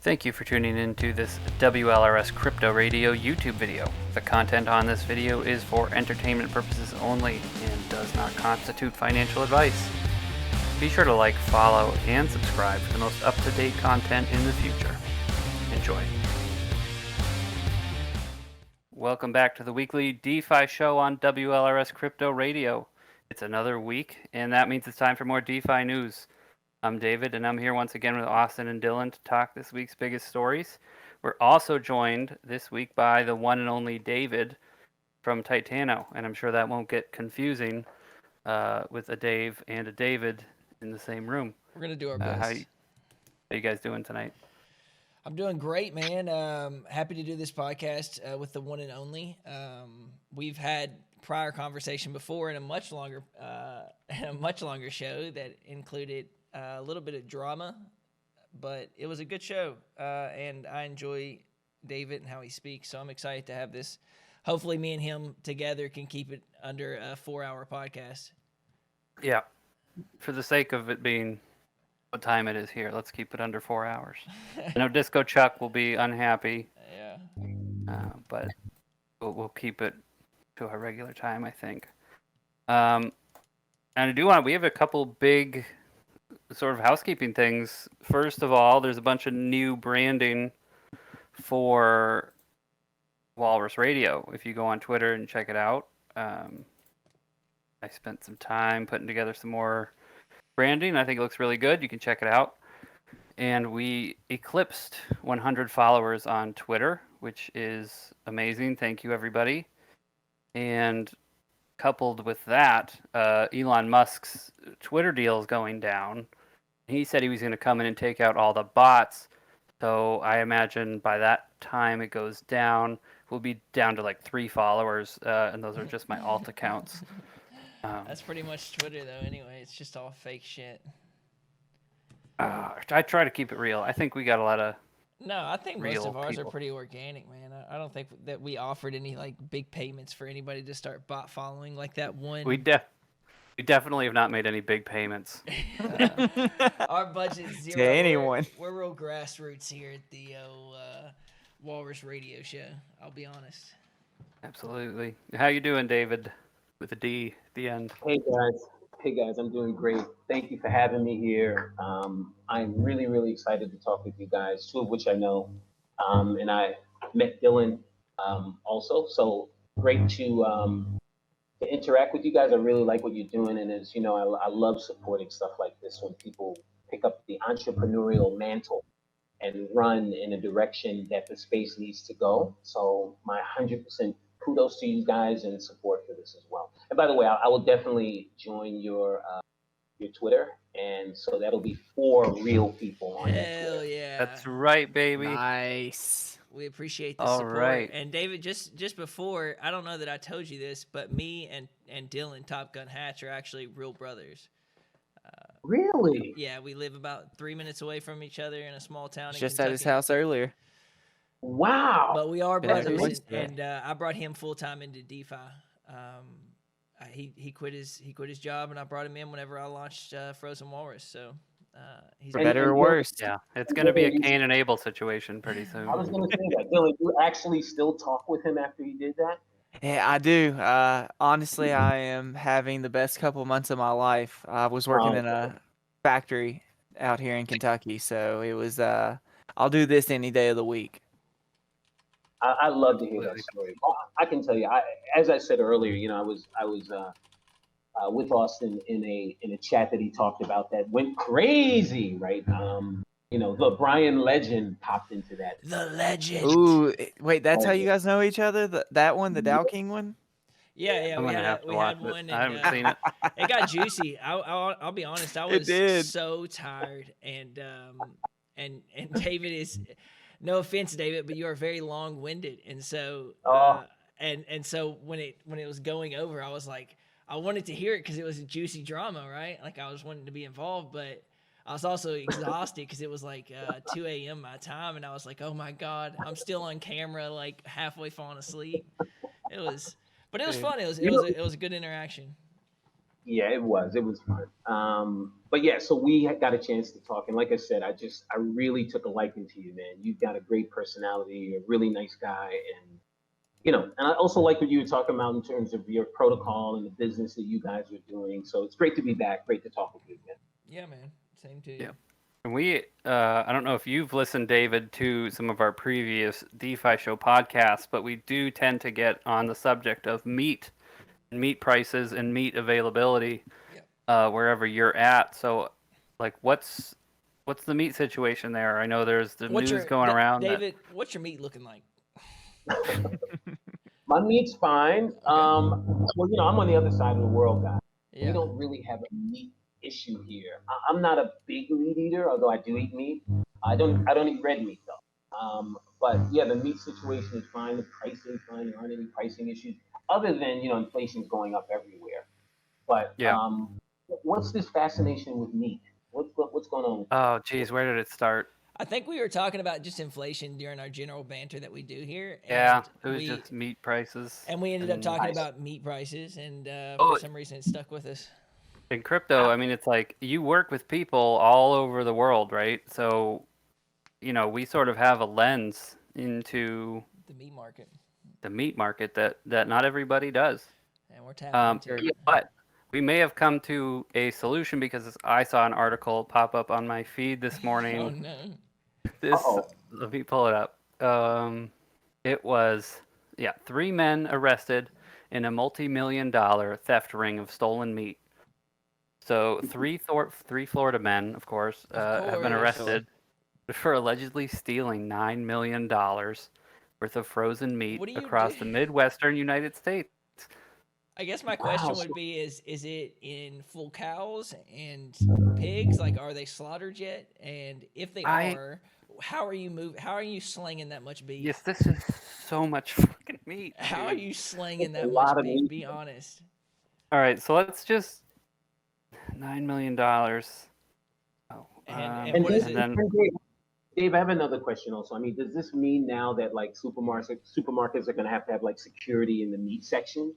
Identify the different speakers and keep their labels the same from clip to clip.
Speaker 1: Thank you for tuning in to this WLRS Crypto Radio YouTube video. The content on this video is for entertainment purposes only and does not constitute financial advice. Be sure to like, follow, and subscribe for the most up-to-date content in the future. Enjoy. Welcome back to the weekly DeFi show on WLRS Crypto Radio. It's another week, and that means it's time for more DeFi news. I'm David, and I'm here once again with Austin and Dylan to talk this week's biggest stories. We're also joined this week by the one and only David from Titano, and I'm sure that won't get confusing with a Dave and a David in the same room.
Speaker 2: We're going to do our best.
Speaker 1: How you guys doing tonight?
Speaker 2: I'm doing great, man. Happy to do this podcast with the one and only. We've had prior conversation before in a much longer show that included a little bit of drama, but it was a good show, and I enjoy David and how he speaks, so I'm excited to have this. Hopefully me and him together can keep it under a 4-hour podcast.
Speaker 1: Yeah. For the sake of it being what time it is here, let's keep it under 4 hours. I know Disco Chuck will be unhappy, but we'll keep it to a regular time, I think. And we have a couple big sort of housekeeping things. First of all, there's a bunch of new branding for Walrus Radio. If you go on Twitter and check it out, I spent some time putting together some more branding. I think it looks really good. You can check it out. And we eclipsed 100 followers on Twitter, which is amazing. Thank you, everybody. And coupled with that, Elon Musk's Twitter deal is going down. He said he was going to come in and take out all the bots. So I imagine by that time it goes down, we'll be down to like 3 followers, and those are just my alt accounts.
Speaker 2: That's pretty much Twitter, though, anyway. It's just all fake shit.
Speaker 1: I try to keep it real. I think we got a lot of
Speaker 2: No, I think most of ours
Speaker 1: people.
Speaker 2: are pretty organic, man. I don't think that we offered any like big payments for anybody to start bot following like that one.
Speaker 1: We definitely have not made any big payments.
Speaker 2: Our budget's zero.
Speaker 3: To anyone.
Speaker 2: We're real grassroots here at the Walrus Radio Show. I'll be honest.
Speaker 1: Absolutely. How you doing, David? With a D at the end.
Speaker 4: Hey guys, I'm doing great. Thank you for having me here. I'm really excited to talk with you guys, 2 of which I know, and I met Dylan also. So great to interact with you guys. I really like what you're doing, and as you know, I love supporting stuff like this when people pick up the entrepreneurial mantle and run in a direction that the space needs to go. So my 100% kudos to you guys and support for this as well. And by the way, I will definitely join your Twitter, and so that'll be 4 real people on
Speaker 2: Hell
Speaker 4: Twitter.
Speaker 2: yeah.
Speaker 1: That's right, baby.
Speaker 3: Nice.
Speaker 2: We appreciate the
Speaker 1: All
Speaker 2: support.
Speaker 1: right.
Speaker 2: And David, just before, I don't know that I told you this, but me and Dylan Top Gun Hatch are actually real brothers.
Speaker 4: Really?
Speaker 2: Yeah, we live about 3 minutes away from each other in a small town in
Speaker 3: Just
Speaker 2: Kentucky.
Speaker 3: at his house earlier.
Speaker 4: Wow.
Speaker 2: But we are
Speaker 3: Yeah,
Speaker 2: brothers,
Speaker 3: yeah.
Speaker 2: and I brought him full time into DeFi. He quit his job, and I brought him in whenever I launched Frozen Walrus. So he's
Speaker 3: For better or worse.
Speaker 1: Yeah, it's going to be a Cain and Abel situation pretty soon.
Speaker 4: I was going to say that. Dylan, you actually still talk with him after you did that?
Speaker 3: Yeah, I do. Honestly, I am having the best couple months of my life. I was working in a factory out here in Kentucky, so it was. I'll do this any day of the week.
Speaker 4: I love to hear that story. I can tell you, as I said earlier, you know, I was with Austin in a chat that he talked about that went crazy, right? You know, the Brian legend popped into that.
Speaker 2: the legend.
Speaker 3: Ooh, wait, that's how you guys know each other? That one, the Dow King one?
Speaker 2: Yeah,
Speaker 1: I'm
Speaker 2: we
Speaker 1: gonna
Speaker 2: had
Speaker 1: have to
Speaker 2: we
Speaker 1: watch
Speaker 2: had
Speaker 1: it.
Speaker 2: one.
Speaker 1: I haven't seen it.
Speaker 2: It got juicy. I'll be honest. I
Speaker 3: It
Speaker 2: was
Speaker 3: did.
Speaker 2: so tired, and David is. No offense, David, but you are very long-winded, and so and so when it was going over, I was like, I wanted to hear it because it was a juicy drama, right? Like I was wanting to be involved, but I was also exhausted because it was like 2 a.m. my time, and I was like, oh my god, I'm still on camera, like halfway falling asleep. But it was fun. It was a good interaction.
Speaker 4: Yeah, it was fun. But yeah, so we got a chance to talk, and like I said, I really took a liking to you, man. You've got a great personality. You're a really nice guy, and and I also like what you were talking about in terms of your protocol and the business that you guys are doing. So it's great to be back. Great to talk with you again.
Speaker 2: Yeah, man. Same to you.
Speaker 1: Yeah. And we, I don't know if you've listened, David, to some of our previous DeFi show podcasts, but we do tend to get on the subject of meat prices and meat availability wherever you're at. So, like, what's the meat situation there? I know there's the news going around.
Speaker 2: David, what's your meat looking like?
Speaker 4: My meat's fine.
Speaker 2: Okay.
Speaker 4: Well, I'm on the other side of the world, guys.
Speaker 2: Yeah.
Speaker 4: We don't really have a meat issue here. I'm not a big meat eater, although I do eat meat. I don't eat red meat though. But yeah, the meat situation is fine. The pricing is fine. There aren't any pricing issues other than inflation's going up everywhere. But what's this fascination with meat? What's going on?
Speaker 1: Oh, geez, where did it start?
Speaker 2: I think we were talking about just inflation during our general banter that we do here.
Speaker 1: Yeah, it was just meat prices.
Speaker 2: And we ended up talking about meat prices, and for some reason it stuck with us.
Speaker 1: In crypto, I mean, it's like you work with people all over the world, right? So, we sort of have a lens into
Speaker 2: the meat market.
Speaker 1: The meat market that not everybody does.
Speaker 2: And we're tapping into it.
Speaker 1: But we may have come to a solution because I saw an article pop up on my feed this morning.
Speaker 2: Oh, no.
Speaker 1: Let me pull it up. It was 3 men arrested in a multi-million-dollar theft ring of stolen meat. So three Florida men, of course, have been arrested for allegedly stealing $9 million worth of frozen meat across the Midwestern United States.
Speaker 2: I guess my question would be: Is it in full cows and pigs? Like, are they slaughtered yet? And if they are, how are you slanging that much beef?
Speaker 1: Yes, this is so much fucking meat.
Speaker 2: How are you slanging that much beef? Be honest.
Speaker 1: All right, so let's just $9 million. Oh,
Speaker 2: and what is it?
Speaker 4: Dave, I have another question also. I mean, does this mean now that like supermarkets are going to have like security in the meat section?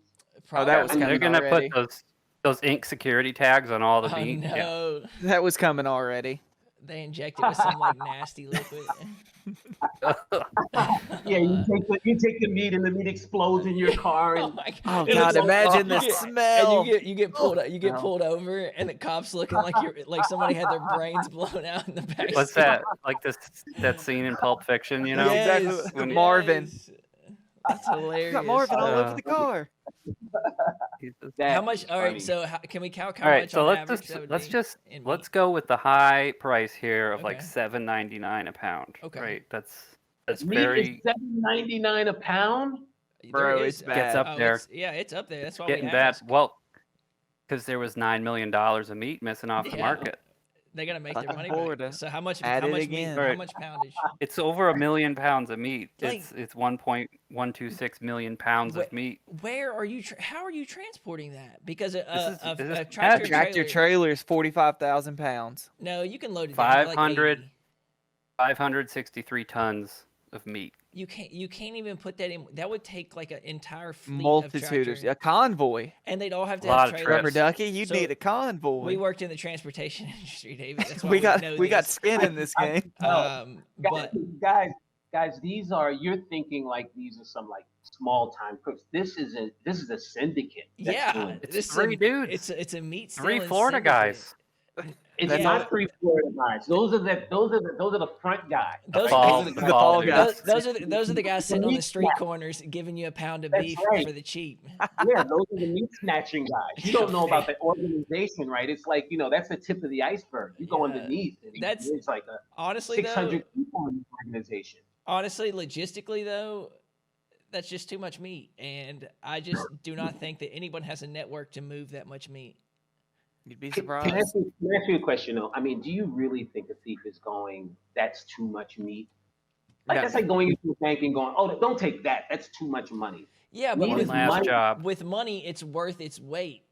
Speaker 1: They're going to put those ink security tags on all the meat.
Speaker 2: No.
Speaker 3: Yeah. That was coming already.
Speaker 2: They inject it with some like nasty liquid.
Speaker 4: Yeah, you take the meat and the meat explodes in your car. And,
Speaker 3: oh God! Imagine the smell.
Speaker 2: And you get pulled over, and the cops looking like somebody had their brains blown out in the back.
Speaker 1: What's that? Like that scene in Pulp Fiction, you know?
Speaker 3: Yes, when Marvin.
Speaker 2: That's hilarious.
Speaker 3: Got Marvin all over the car.
Speaker 2: How much? All right, so can we count how much?
Speaker 1: All right, so let's go with the high price here of like $7.99 a pound.
Speaker 2: Okay,
Speaker 1: right. That's
Speaker 4: meat
Speaker 1: very
Speaker 4: is $7.99 a pound.
Speaker 3: Bro, it's bad.
Speaker 1: Gets up there.
Speaker 2: It's up there. That's why
Speaker 1: getting
Speaker 2: we
Speaker 1: bad.
Speaker 2: ask.
Speaker 1: Well, because there was $9 million of meat missing off the market.
Speaker 2: They gotta make their money back. So how much?
Speaker 3: Add
Speaker 2: how
Speaker 3: it
Speaker 2: much
Speaker 3: again.
Speaker 2: Meat, how much poundage?
Speaker 1: It's over 1 million pounds of meat. It's 1.126 million pounds of meat.
Speaker 2: Where are you? How are you transporting that? Because a
Speaker 3: tractor trailer is 45,000 pounds.
Speaker 2: No, you can load it down to
Speaker 1: 563 tons of meat.
Speaker 2: You can't even put that in. That would take like an entire fleet
Speaker 3: multitudes, a convoy,
Speaker 2: and they'd all have to
Speaker 1: have
Speaker 2: trailers.
Speaker 3: Rubber ducky, you'd need a convoy.
Speaker 2: We worked in the transportation industry, David. That's why
Speaker 3: we got skin in this game.
Speaker 2: But
Speaker 4: guys, you're thinking like these are some like small time crooks. This is a syndicate.
Speaker 1: It's 3 dudes.
Speaker 2: It's a meat.
Speaker 1: 3 Florida guys.
Speaker 4: It's not 3 Florida guys. Those are the front guys.
Speaker 2: Those are the guys sitting on the street corners giving you a pound of beef for the cheap.
Speaker 4: Yeah, those are the meat snatching guys. You don't know about the organization, right? It's like that's the tip of the iceberg. You go underneath. It's like
Speaker 2: honestly
Speaker 4: 600 people in the organization.
Speaker 2: Honestly, logistically though, that's just too much meat, and I just do not think that anyone has a network to move that much meat.
Speaker 3: You'd be surprised.
Speaker 4: Can I ask you a question though? I mean, do you really think a thief is going, that's too much meat? Like that's like going into a bank and going, oh, don't take that. That's too much money.
Speaker 2: Yeah, but
Speaker 1: with
Speaker 2: money, it's worth its weight.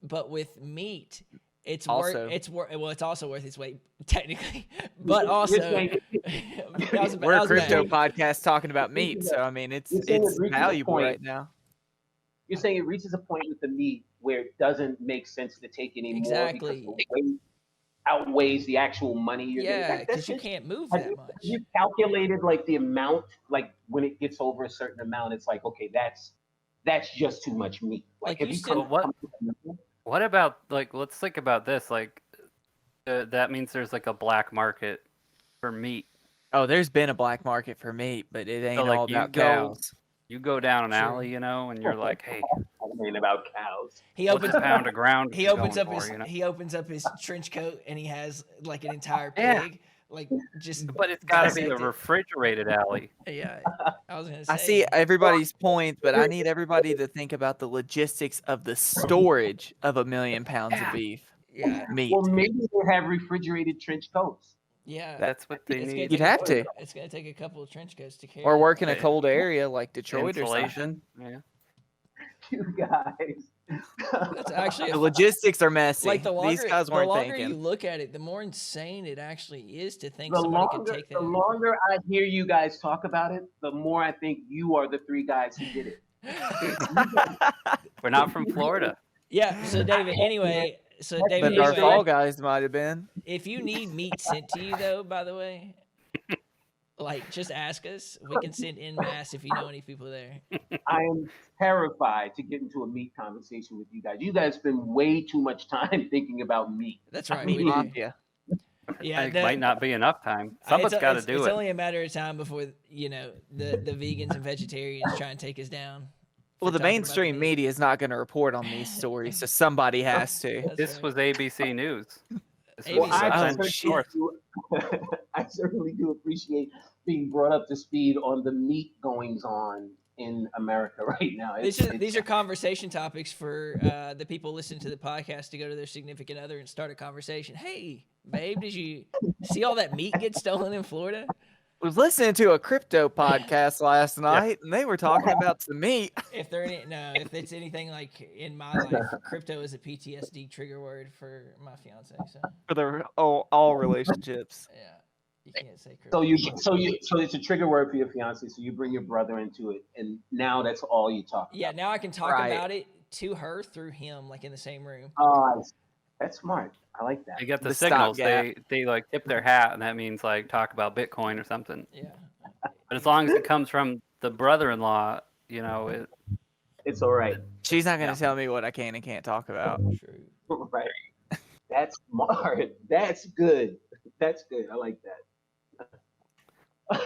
Speaker 2: But with meat, it's
Speaker 3: also
Speaker 2: worth its weight technically. But also,
Speaker 3: we're a crypto podcast talking about meat, so I mean it's valuable right now.
Speaker 4: you're saying it reaches a point with the meat where it doesn't make sense to take any more because the weight outweighs the actual money you're getting.
Speaker 2: Yeah, because you can't move that much.
Speaker 4: Have you calculated like the amount, like when it gets over a certain amount, it's like, okay, that's just too much meat.
Speaker 2: Like
Speaker 4: if
Speaker 2: you
Speaker 4: you
Speaker 2: still-
Speaker 1: What about, like, let's think about this. Like, that means there's like a black market for meat.
Speaker 3: Oh, there's been a black market for meat, but it ain't
Speaker 1: like,
Speaker 3: all
Speaker 1: you
Speaker 3: about
Speaker 1: go-
Speaker 3: cows.
Speaker 1: You go down an
Speaker 2: Sure.
Speaker 1: alley, you know, and you're like, hey,
Speaker 4: I mean about cows.
Speaker 2: He
Speaker 1: what's
Speaker 2: opens
Speaker 1: a pound of ground?
Speaker 2: he
Speaker 1: you
Speaker 2: opens
Speaker 1: going
Speaker 2: up his
Speaker 1: for, you know?
Speaker 2: he opens up his trench coat and he has like an entire
Speaker 1: Yeah.
Speaker 2: pig, like just.
Speaker 1: But it's got to be a
Speaker 2: dissected.
Speaker 1: refrigerated alley.
Speaker 2: Yeah, I was gonna say.
Speaker 3: I see everybody's point, but I need everybody to think about the logistics of the storage of 1 million pounds of beef
Speaker 2: Yeah,
Speaker 3: meat.
Speaker 4: Well, maybe they have refrigerated trench coats.
Speaker 2: yeah.
Speaker 1: That's what they
Speaker 2: It's gonna
Speaker 1: need.
Speaker 3: You'd
Speaker 2: take a
Speaker 3: have
Speaker 2: couple-
Speaker 3: to.
Speaker 2: It's gonna take a couple of trench coats to carry.
Speaker 3: Or
Speaker 2: it.
Speaker 3: work in a
Speaker 1: Yeah.
Speaker 3: cold area like Detroit or something.
Speaker 1: Insulation. Yeah.
Speaker 4: You guys.
Speaker 2: That's actually
Speaker 3: The logistics are messy.
Speaker 2: like the longer,
Speaker 3: These guys
Speaker 2: the
Speaker 3: weren't
Speaker 2: longer
Speaker 3: thinking.
Speaker 2: you look at it, the more insane it actually is to think
Speaker 4: the
Speaker 2: somebody could
Speaker 4: longer,
Speaker 2: take
Speaker 4: the
Speaker 2: that.
Speaker 4: longer I hear you guys talk about it, the more I think you are the three guys who did it.
Speaker 1: We're not from Florida.
Speaker 2: Yeah. So David, anyway, so
Speaker 3: But
Speaker 2: David,
Speaker 3: our
Speaker 2: anyway,
Speaker 3: fall guys might have been.
Speaker 2: if you need meat sent to you, though, by the way, like just ask us. We can send en masse if you know any people there.
Speaker 4: I am terrified to get into a meat conversation with you guys. You guys spend way too much time thinking about meat.
Speaker 2: That's right.
Speaker 3: Meat
Speaker 2: we do.
Speaker 3: mafia.
Speaker 2: Yeah,
Speaker 1: It might not be enough time.
Speaker 2: it's-
Speaker 1: Someone's got to do
Speaker 2: It's
Speaker 1: it.
Speaker 2: only a matter of time before the vegans and vegetarians try and take us down.
Speaker 3: Well,
Speaker 2: for
Speaker 3: the
Speaker 2: talking about
Speaker 3: mainstream
Speaker 2: meat.
Speaker 3: media is not going to report on these stories, so somebody has to.
Speaker 2: That's
Speaker 1: This
Speaker 2: right.
Speaker 1: was ABC News. This
Speaker 2: Well,
Speaker 1: was the
Speaker 2: I
Speaker 1: authentic
Speaker 3: shit.
Speaker 1: source.
Speaker 4: I certainly do appreciate being brought up to speed on the meat goings on in America right now.
Speaker 2: These are conversation topics for the people listening to the podcast to go to their significant other and start a conversation. Hey, babe, did you see all that meat get stolen in Florida?
Speaker 3: I was listening to a crypto podcast last night, and they were talking about some meat.
Speaker 2: If it's anything like in my life, crypto is a PTSD trigger word for my fiance. So
Speaker 3: For the all relationships.
Speaker 2: yeah, you can't say crypto.
Speaker 4: So it's a trigger word for your fiance. So you bring your brother into it, and now that's all you talk.
Speaker 2: Yeah, now I can talk
Speaker 3: Right.
Speaker 2: about it to her through him, like in the same room.
Speaker 4: Oh, that's smart. I like that.
Speaker 1: They get the
Speaker 3: The
Speaker 1: signals.
Speaker 3: stopgap.
Speaker 1: They like tip their hat, and that means like talk about Bitcoin or something.
Speaker 2: Yeah.
Speaker 1: But as long as it comes from the brother-in-law, you know,
Speaker 4: It's all right.
Speaker 3: She's not going to
Speaker 1: Yeah.
Speaker 3: tell me what I can and can't talk about.
Speaker 2: True.
Speaker 4: Right. That's smart. That's good. That's good. I like that.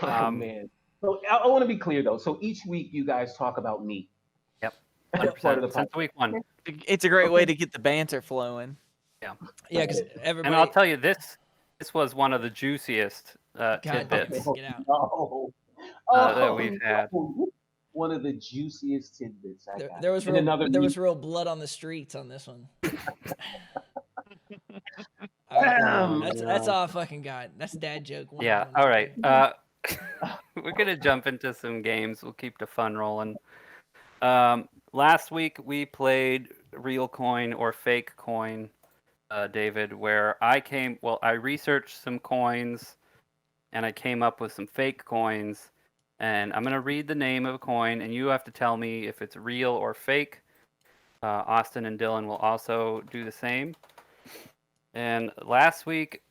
Speaker 4: Oh, man. So I want to be clear though. So each week you guys talk about meat.
Speaker 1: Yep.
Speaker 4: That's part of
Speaker 1: 100%
Speaker 4: the
Speaker 1: since
Speaker 4: podcast.
Speaker 1: week one.
Speaker 3: It's a great way to get the banter flowing.
Speaker 2: Yeah, because
Speaker 1: And
Speaker 2: everybody.
Speaker 1: I'll tell you, this was one of the juiciest
Speaker 2: God,
Speaker 1: tidbits
Speaker 2: get out.
Speaker 4: No.
Speaker 1: that we've had.
Speaker 4: no. One of the juiciest tidbits I
Speaker 2: There,
Speaker 4: got.
Speaker 2: there was
Speaker 4: And
Speaker 2: real,
Speaker 4: another
Speaker 2: there
Speaker 4: meat-
Speaker 2: was real blood on the streets on this one. All right, that's all I fucking got. That's a dad joke.
Speaker 1: Yeah.
Speaker 2: 101.
Speaker 1: All right. We're gonna jump into some games. We'll keep the fun rolling. Last week we played real coin or fake coin, David, where I researched some coins, and I came up with some fake coins. And I'm gonna read the name of a coin, and you have to tell me if it's real or fake. Austin and Dylan will also do the same. And last week,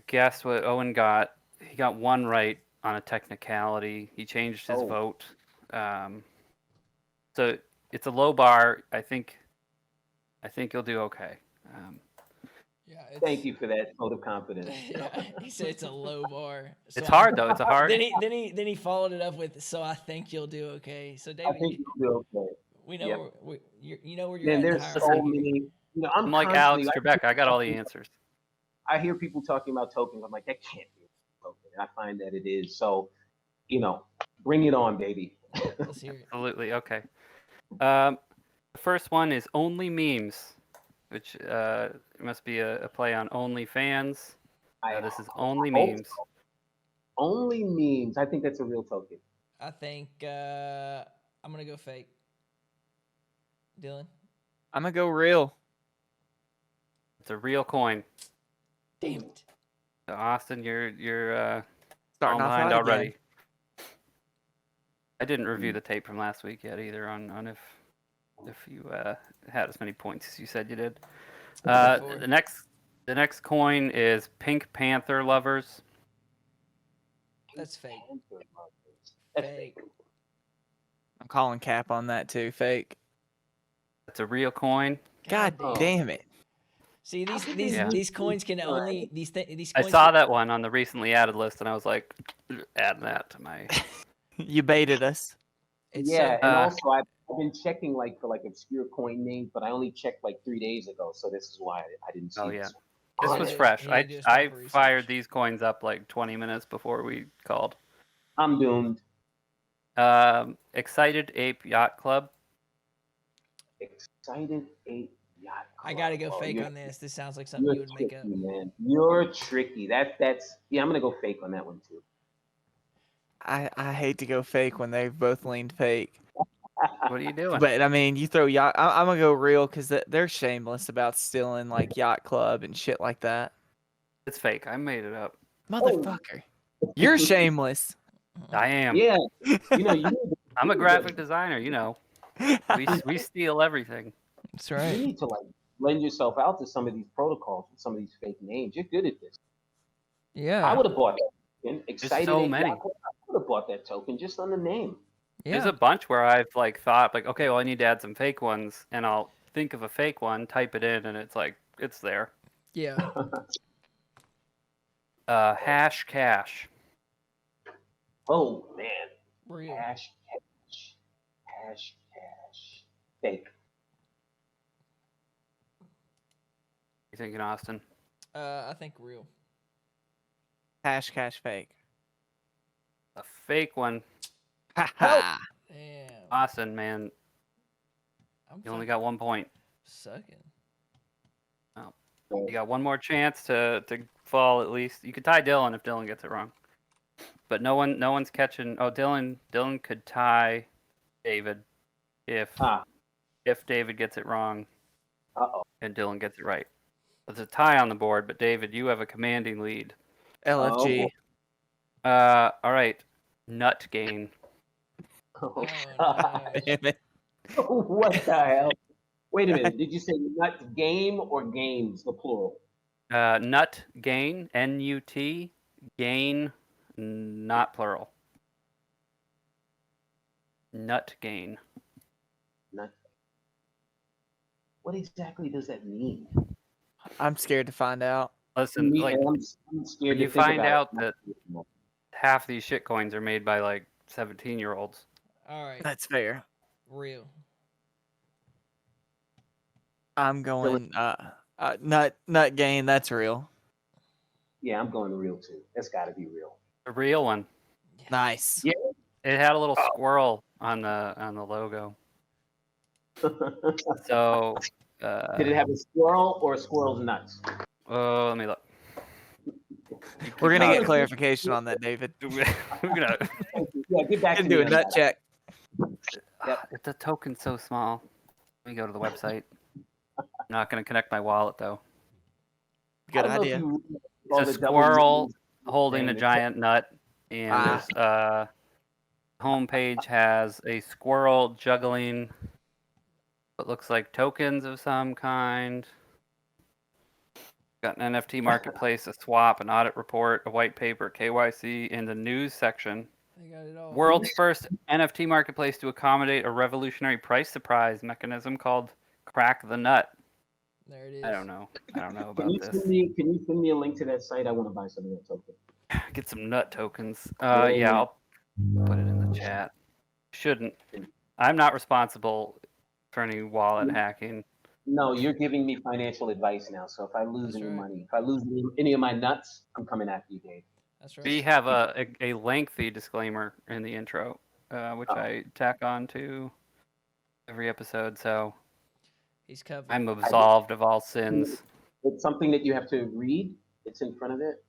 Speaker 1: guess what Owen got? He got one right on a technicality. He changed his vote. So it's a low bar. I think you'll do okay.
Speaker 2: Yeah,
Speaker 4: Thank you for that vote of confidence.
Speaker 2: Yeah, he said it's a low bar. So
Speaker 1: It's hard though. It's a hard.
Speaker 2: Then he followed it up with, "So I think you'll do okay." So
Speaker 4: I
Speaker 2: David,
Speaker 4: think you'll do okay.
Speaker 2: we know
Speaker 4: Yep.
Speaker 2: you know where you're
Speaker 4: Man,
Speaker 2: at. in the
Speaker 4: there's so
Speaker 2: hierarchy.
Speaker 4: many.
Speaker 1: I'm like Alex
Speaker 4: constantly-
Speaker 1: Trebek. I got all the answers.
Speaker 4: I hear people talking about tokens. I'm like, that can't be a token. And I find that it is. So, bring it on, baby.
Speaker 2: Let's hear it.
Speaker 1: Absolutely. Okay. The first one is Only Memes, which must be a play on OnlyFans. This is Only
Speaker 4: hope
Speaker 1: Memes.
Speaker 4: so. Only memes. I think that's a real token.
Speaker 2: I think I'm gonna go fake. Dylan,
Speaker 3: I'm going to go real.
Speaker 1: It's a real coin.
Speaker 2: damn it.
Speaker 1: So Austin, you're
Speaker 3: Starting
Speaker 1: all
Speaker 3: off
Speaker 1: behind
Speaker 3: hot
Speaker 1: already.
Speaker 3: again.
Speaker 1: I didn't review the tape from last week yet either on if if you had as many points as you said you did.
Speaker 2: Go for it.
Speaker 1: The next coin is Pink Panther Lovers.
Speaker 2: That's fake.
Speaker 4: That's
Speaker 2: Fake.
Speaker 3: I'm calling cap on that too. Fake.
Speaker 1: It's a real coin.
Speaker 3: God damn it.
Speaker 2: See,
Speaker 1: Yeah.
Speaker 2: these coins can only these
Speaker 1: I
Speaker 2: coins
Speaker 1: saw that one on the recently added list, and I was like, add that to my.
Speaker 3: You baited us.
Speaker 2: It's
Speaker 4: yeah,
Speaker 2: so,
Speaker 4: and also I've been checking for obscure coin names, but I only checked 3 days ago, so this is why I didn't see
Speaker 1: Oh, yeah.
Speaker 4: this one.
Speaker 1: This
Speaker 2: Yeah,
Speaker 1: was
Speaker 2: yeah,
Speaker 1: fresh.
Speaker 2: yeah, do some
Speaker 1: I
Speaker 2: proper research.
Speaker 1: fired these coins up like 20 minutes before we called.
Speaker 4: I'm doomed.
Speaker 1: Excited Ape Yacht Club.
Speaker 4: Excited 8 Yacht Club.
Speaker 2: I gotta go
Speaker 4: Oh,
Speaker 2: fake
Speaker 4: you're-
Speaker 2: on this. This sounds like something you
Speaker 4: You're
Speaker 2: would make
Speaker 4: tricky,
Speaker 2: up.
Speaker 4: man. You're tricky. That's yeah. I'm gonna go fake on that one too.
Speaker 3: I hate to go fake when they've both leaned fake.
Speaker 1: What are you doing?
Speaker 3: But I mean, you throw yacht. I'm gonna go real because they're shameless about stealing yacht club and shit like that.
Speaker 1: It's fake. I made it up.
Speaker 3: Motherfucker, you're shameless.
Speaker 1: I am.
Speaker 4: Yeah, you
Speaker 1: I'm a graphic designer. We steal everything.
Speaker 2: That's
Speaker 4: you
Speaker 2: right.
Speaker 4: need to lend yourself out to some of these protocols with some of these fake names. You're good at this.
Speaker 2: Yeah.
Speaker 4: I would have bought that token. Excited
Speaker 1: so
Speaker 4: 8
Speaker 1: many.
Speaker 4: Yacht Club, I would have bought that token just on the name.
Speaker 1: There's
Speaker 2: Yeah.
Speaker 1: a bunch where I've thought okay, well I need to add some fake ones, and I'll think of a fake one, type it in, and it's there.
Speaker 2: Yeah.
Speaker 1: Hash Cash.
Speaker 4: Oh man,
Speaker 2: Real.
Speaker 4: hash cash, fake.
Speaker 1: You thinking, Austin?
Speaker 2: I think real.
Speaker 3: Hash cash fake.
Speaker 1: A fake one.
Speaker 3: Ha ha.
Speaker 2: Damn.
Speaker 1: Austin, man,
Speaker 2: I'm
Speaker 1: you only
Speaker 2: fucking
Speaker 1: got 1 point.
Speaker 2: sucking.
Speaker 1: You got one more chance to fall at least. You could tie Dylan if Dylan gets it wrong. But no one's catching. Oh, Dylan could tie David if David gets it wrong
Speaker 4: Uh-oh.
Speaker 1: and Dylan gets it right. It's a tie on the board, but David, you have a commanding lead.
Speaker 3: LFG.
Speaker 1: All right, Nut Gain.
Speaker 4: Oh,
Speaker 2: Oh,
Speaker 4: God.
Speaker 2: no.
Speaker 3: Damn it.
Speaker 4: What the hell? Wait a minute. Did you say nut game or games, the plural?
Speaker 1: Nut Gain, N-U-T, Gain, not plural. Nut Gain.
Speaker 4: Nut. What exactly does that mean?
Speaker 3: I'm scared to find out.
Speaker 1: Listen,
Speaker 4: Me,
Speaker 1: like
Speaker 4: I'm scared
Speaker 1: when
Speaker 4: to
Speaker 1: you
Speaker 4: think
Speaker 1: find
Speaker 4: about
Speaker 1: out
Speaker 4: it.
Speaker 1: that half these shit coins are made by 17-year-olds.
Speaker 2: All right.
Speaker 3: That's fair.
Speaker 2: Real.
Speaker 3: I'm going nut gain. That's real.
Speaker 4: Yeah, I'm going real too. That's got to be real.
Speaker 1: A real one.
Speaker 3: Nice.
Speaker 4: Yeah.
Speaker 1: It had a little squirrel on the logo. So
Speaker 4: Did it have a squirrel or a squirrel's nuts?
Speaker 1: let me look.
Speaker 3: We're gonna get clarification on that, David.
Speaker 1: We're gonna
Speaker 4: Yeah, get back to
Speaker 3: Can do
Speaker 4: me
Speaker 3: a
Speaker 4: on
Speaker 3: nut
Speaker 4: that.
Speaker 3: check.
Speaker 1: If the token's so small, let me go to the website. I'm not gonna connect my wallet though.
Speaker 3: Good
Speaker 4: I don't know if
Speaker 3: idea.
Speaker 4: you all
Speaker 1: It's a
Speaker 4: the double
Speaker 1: squirrel
Speaker 4: meanings
Speaker 1: holding a
Speaker 4: thing.
Speaker 1: giant nut, and this homepage has a squirrel juggling what looks like tokens of some kind. Got an NFT marketplace, a swap, an audit report, a white paper, KYC, and the news section.
Speaker 2: They got it all.
Speaker 1: World's first NFT marketplace to accommodate a revolutionary price surprise mechanism called Crack the Nut.
Speaker 2: There it is.
Speaker 1: I don't know
Speaker 4: Can
Speaker 1: about
Speaker 4: you
Speaker 1: this.
Speaker 4: can you send me a link to that site? I want to buy some of that token.
Speaker 1: Get some nut tokens. Yeah, I'll put it in the chat. Shouldn't. I'm not responsible for any wallet hacking.
Speaker 4: No, you're giving me financial advice now. So if I lose
Speaker 2: That's
Speaker 4: any
Speaker 2: right.
Speaker 4: money, if I lose any of my nuts, I'm coming after you, Dave.
Speaker 2: That's right.
Speaker 1: We have a lengthy disclaimer in the intro, which I tack on to every episode, so
Speaker 2: He's covered.
Speaker 1: I'm absolved of all sins.
Speaker 4: It's something that you have to read. It's in front of it.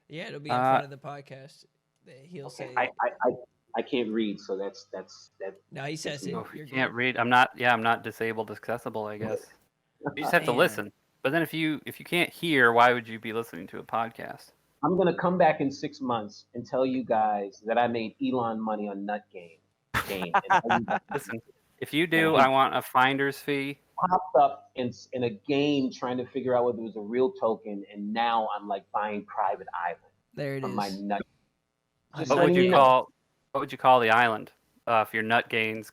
Speaker 2: Yeah, it'll be in front of the podcast. He'll say.
Speaker 4: I can't read, so that's that.
Speaker 2: No, he says it.
Speaker 1: Oh, if
Speaker 2: You're
Speaker 1: you can't
Speaker 2: good.
Speaker 1: read. I'm not disabled accessible, I guess. You just have to
Speaker 2: Man.
Speaker 1: listen. But then if you can't hear, why would you be listening to a podcast?
Speaker 4: I'm gonna come back in 6 months and tell you guys that I made Elon money on nut game. And tell you guys-
Speaker 1: Listen, If you do, I want a finder's fee.
Speaker 4: Popped up in a game trying to figure out whether it was a real token, and now I'm like buying private island
Speaker 2: There it
Speaker 4: from
Speaker 2: is.
Speaker 4: my nut. Just
Speaker 1: What would
Speaker 4: letting
Speaker 1: you
Speaker 4: know.
Speaker 1: call? What would you call the island? If your nut gains.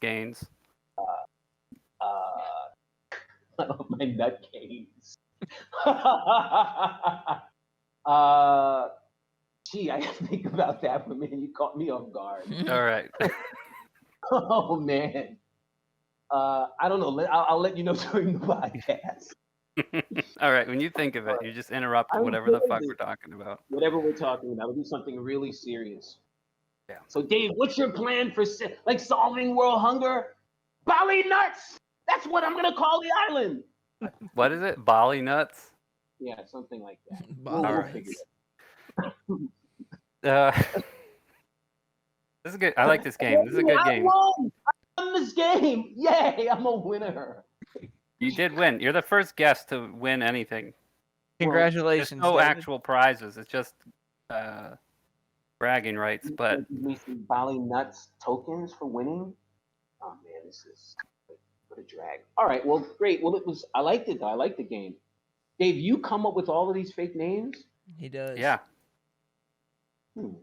Speaker 4: My nut gains. Gee, I gotta think about that one, man. You caught me off guard.
Speaker 1: All right.
Speaker 4: Oh man. I don't know. I'll let you know during the podcast.
Speaker 1: All right. When you think of it, you just interrupt whatever the fuck we're talking about.
Speaker 4: Whatever we're talking about, we'll do something really serious.
Speaker 1: Yeah.
Speaker 4: So, Dave, what's your plan for solving world hunger? Bali nuts. That's what I'm gonna call the island.
Speaker 1: What is it? Bali nuts?
Speaker 4: Yeah, something like that.
Speaker 2: Bali
Speaker 4: We'll
Speaker 2: nuts.
Speaker 4: figure
Speaker 1: This is good. I like this game. This is a good game.
Speaker 4: I won this game. Yay! I'm a winner.
Speaker 1: You did win. You're the first guest to win anything. There's
Speaker 3: Congratulations.
Speaker 1: no
Speaker 3: David.
Speaker 1: actual prizes. It's just bragging rights. But
Speaker 4: Give me some Bali nuts tokens for winning. Oh man, this is what a drag. All right, well, great. Well, I liked it though. I liked the game. Dave, you come up with all of these fake names?
Speaker 2: He does.
Speaker 1: yeah,
Speaker 4: You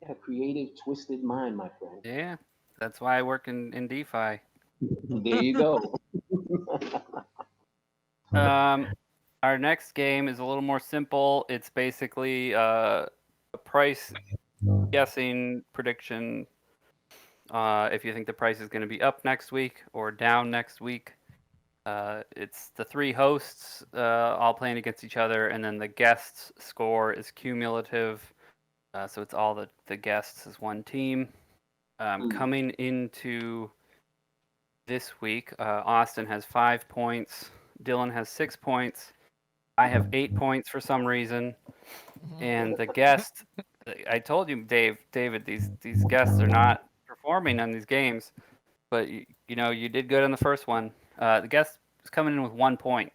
Speaker 4: got a creative, twisted mind, my friend.
Speaker 1: yeah. That's why I work in DeFi.
Speaker 4: There you go.
Speaker 1: Our next game is a little more simple. It's basically a price guessing prediction. If you think the price is going to be up next week or down next week. It's the three hosts all playing against each other, and then the guests' score is cumulative. So it's all the guests as one team. Coming into this week, Austin has 5 points. Dylan has 6 points. I have 8 points for some reason. And the guest, I told you, David, these guests are not performing on these games. But you did good on the first one. The guest is coming in with 1 point.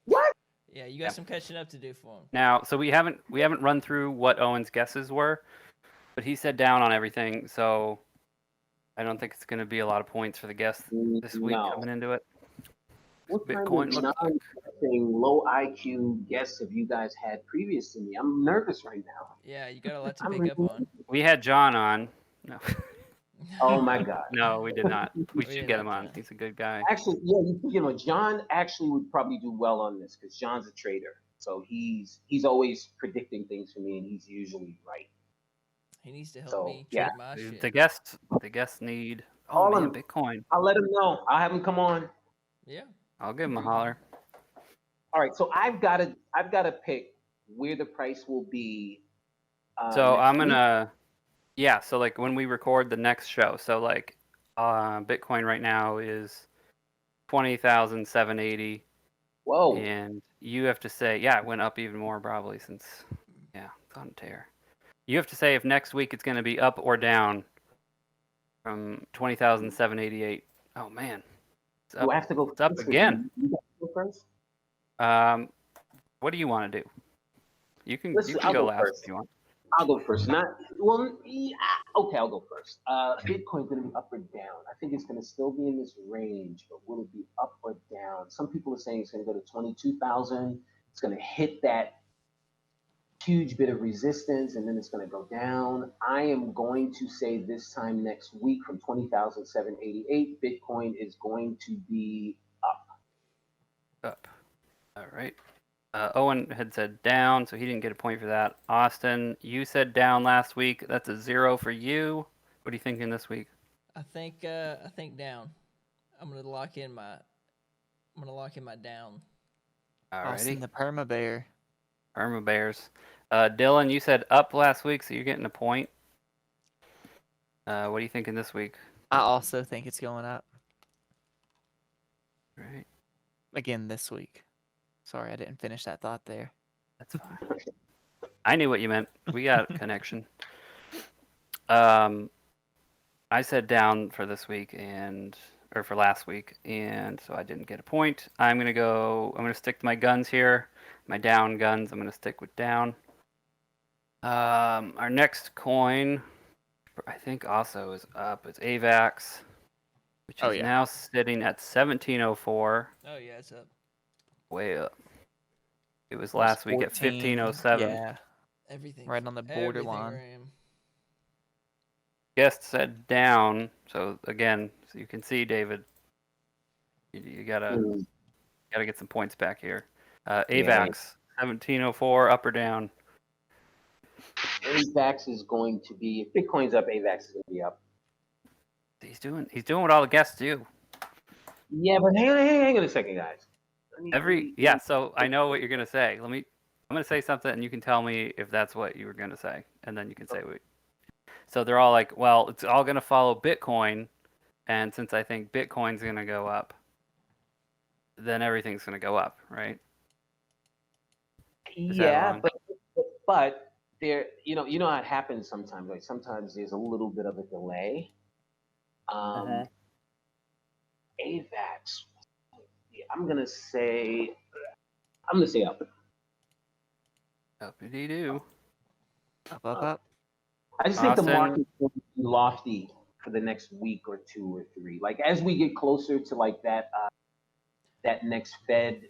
Speaker 4: What?
Speaker 2: Yeah, you got some catching up to do for him.
Speaker 1: Now, so we haven't run through what Owen's guesses were, but he said down on everything. So I don't think it's going to be a lot of points for the guest this week coming into it.
Speaker 4: What
Speaker 1: Bitcoin
Speaker 4: kind of
Speaker 1: looks like.
Speaker 4: low IQ guests have you guys had previous to me? I'm nervous right now.
Speaker 2: Yeah, you got a lot to pick up on.
Speaker 1: We had John on. No,
Speaker 4: Oh my God.
Speaker 1: no, we did not. We
Speaker 2: We
Speaker 1: should
Speaker 2: did
Speaker 1: get
Speaker 2: not,
Speaker 1: him on.
Speaker 2: John.
Speaker 1: He's a good guy.
Speaker 4: Actually, yeah, John actually would probably do well on this because John's a trader. So he's always predicting things for me, and he's usually right.
Speaker 2: He needs to help
Speaker 4: So,
Speaker 2: me
Speaker 4: yeah.
Speaker 2: trade my shit.
Speaker 1: The guests need.
Speaker 4: Call
Speaker 1: Oh man,
Speaker 4: him.
Speaker 1: Bitcoin.
Speaker 4: I'll let him know. I'll have him come on.
Speaker 2: Yeah.
Speaker 1: I'll give him a holler.
Speaker 4: All right, so I've got to pick where the price will be.
Speaker 1: So
Speaker 4: next
Speaker 1: I'm
Speaker 4: week.
Speaker 1: gonna. Yeah, so like when we record the next show, so like Bitcoin right now is 20,780,
Speaker 4: Whoa.
Speaker 1: and you have to say, yeah, it went up even more probably since, yeah, it's on tear. You have to say if next week it's going to be up or down from 20,788. Oh man, it's up.
Speaker 4: Do I have to go
Speaker 1: It's up
Speaker 4: first?
Speaker 1: again.
Speaker 4: You guys go first?
Speaker 1: What do you want to do? You can
Speaker 4: Listen,
Speaker 1: you can
Speaker 4: I'll
Speaker 1: go
Speaker 4: go
Speaker 1: last
Speaker 4: first.
Speaker 1: if you want.
Speaker 4: I'll go first. Okay, I'll go first. Bitcoin's going to be up or down. I think it's going to still be in this range, but will it be up or down? Some people are saying it's going to go to 22,000. It's going to hit that huge bit of resistance, and then it's going to go down. I am going to say this time next week from 20,788, Bitcoin is going to be up.
Speaker 1: Up. All right. Owen had said down, so he didn't get a point for that. Austin, you said down last week. That's a 0 for you. What are you thinking this week?
Speaker 2: I think down. I'm gonna lock in my down.
Speaker 3: Austin
Speaker 1: Alrighty.
Speaker 3: the Perma Bear.
Speaker 1: Irma Bears. Dylan, you said up last week, so you're getting a point. What are you thinking this week?
Speaker 3: I also think it's going up
Speaker 1: Right.
Speaker 3: again this week. Sorry, I didn't finish that thought there.
Speaker 1: That's fine. I knew what you meant. We got a connection. I said down for this week or for last week, and so I didn't get a point. I'm gonna stick to my guns here. My down guns, I'm gonna stick with down. Our next coin, I think also is up. It's AVAX. which is now sitting at 1704.
Speaker 2: Oh yeah, it's up.
Speaker 1: Way up. It was last week at 1507.
Speaker 3: Yeah.
Speaker 2: Everything.
Speaker 3: Right on the borderline.
Speaker 1: Guest said down. So again, so you can see, David, you gotta get some points back here. AVAX 1704, up or down?
Speaker 4: AVAX is going to be, if Bitcoin's up, AVAX is going to be up.
Speaker 1: He's doing what all the guests do.
Speaker 4: Yeah, but hang on a second, guys.
Speaker 1: So I know what you're gonna say. I'm gonna say something, and you can tell me if that's what you were gonna say, and then you can say what. So they're all like, well, it's all gonna follow Bitcoin, and since I think Bitcoin's gonna go up, then everything's gonna go up, right?
Speaker 4: Yeah, but there, you know how it happens sometimes. Like sometimes there's a little bit of a delay. AVAX. I'm gonna say up.
Speaker 1: Uppity-doo.
Speaker 3: Up.
Speaker 4: I just think the market's going to be lofty for the next week or 2 or 3. Like as we get closer to like that next Fed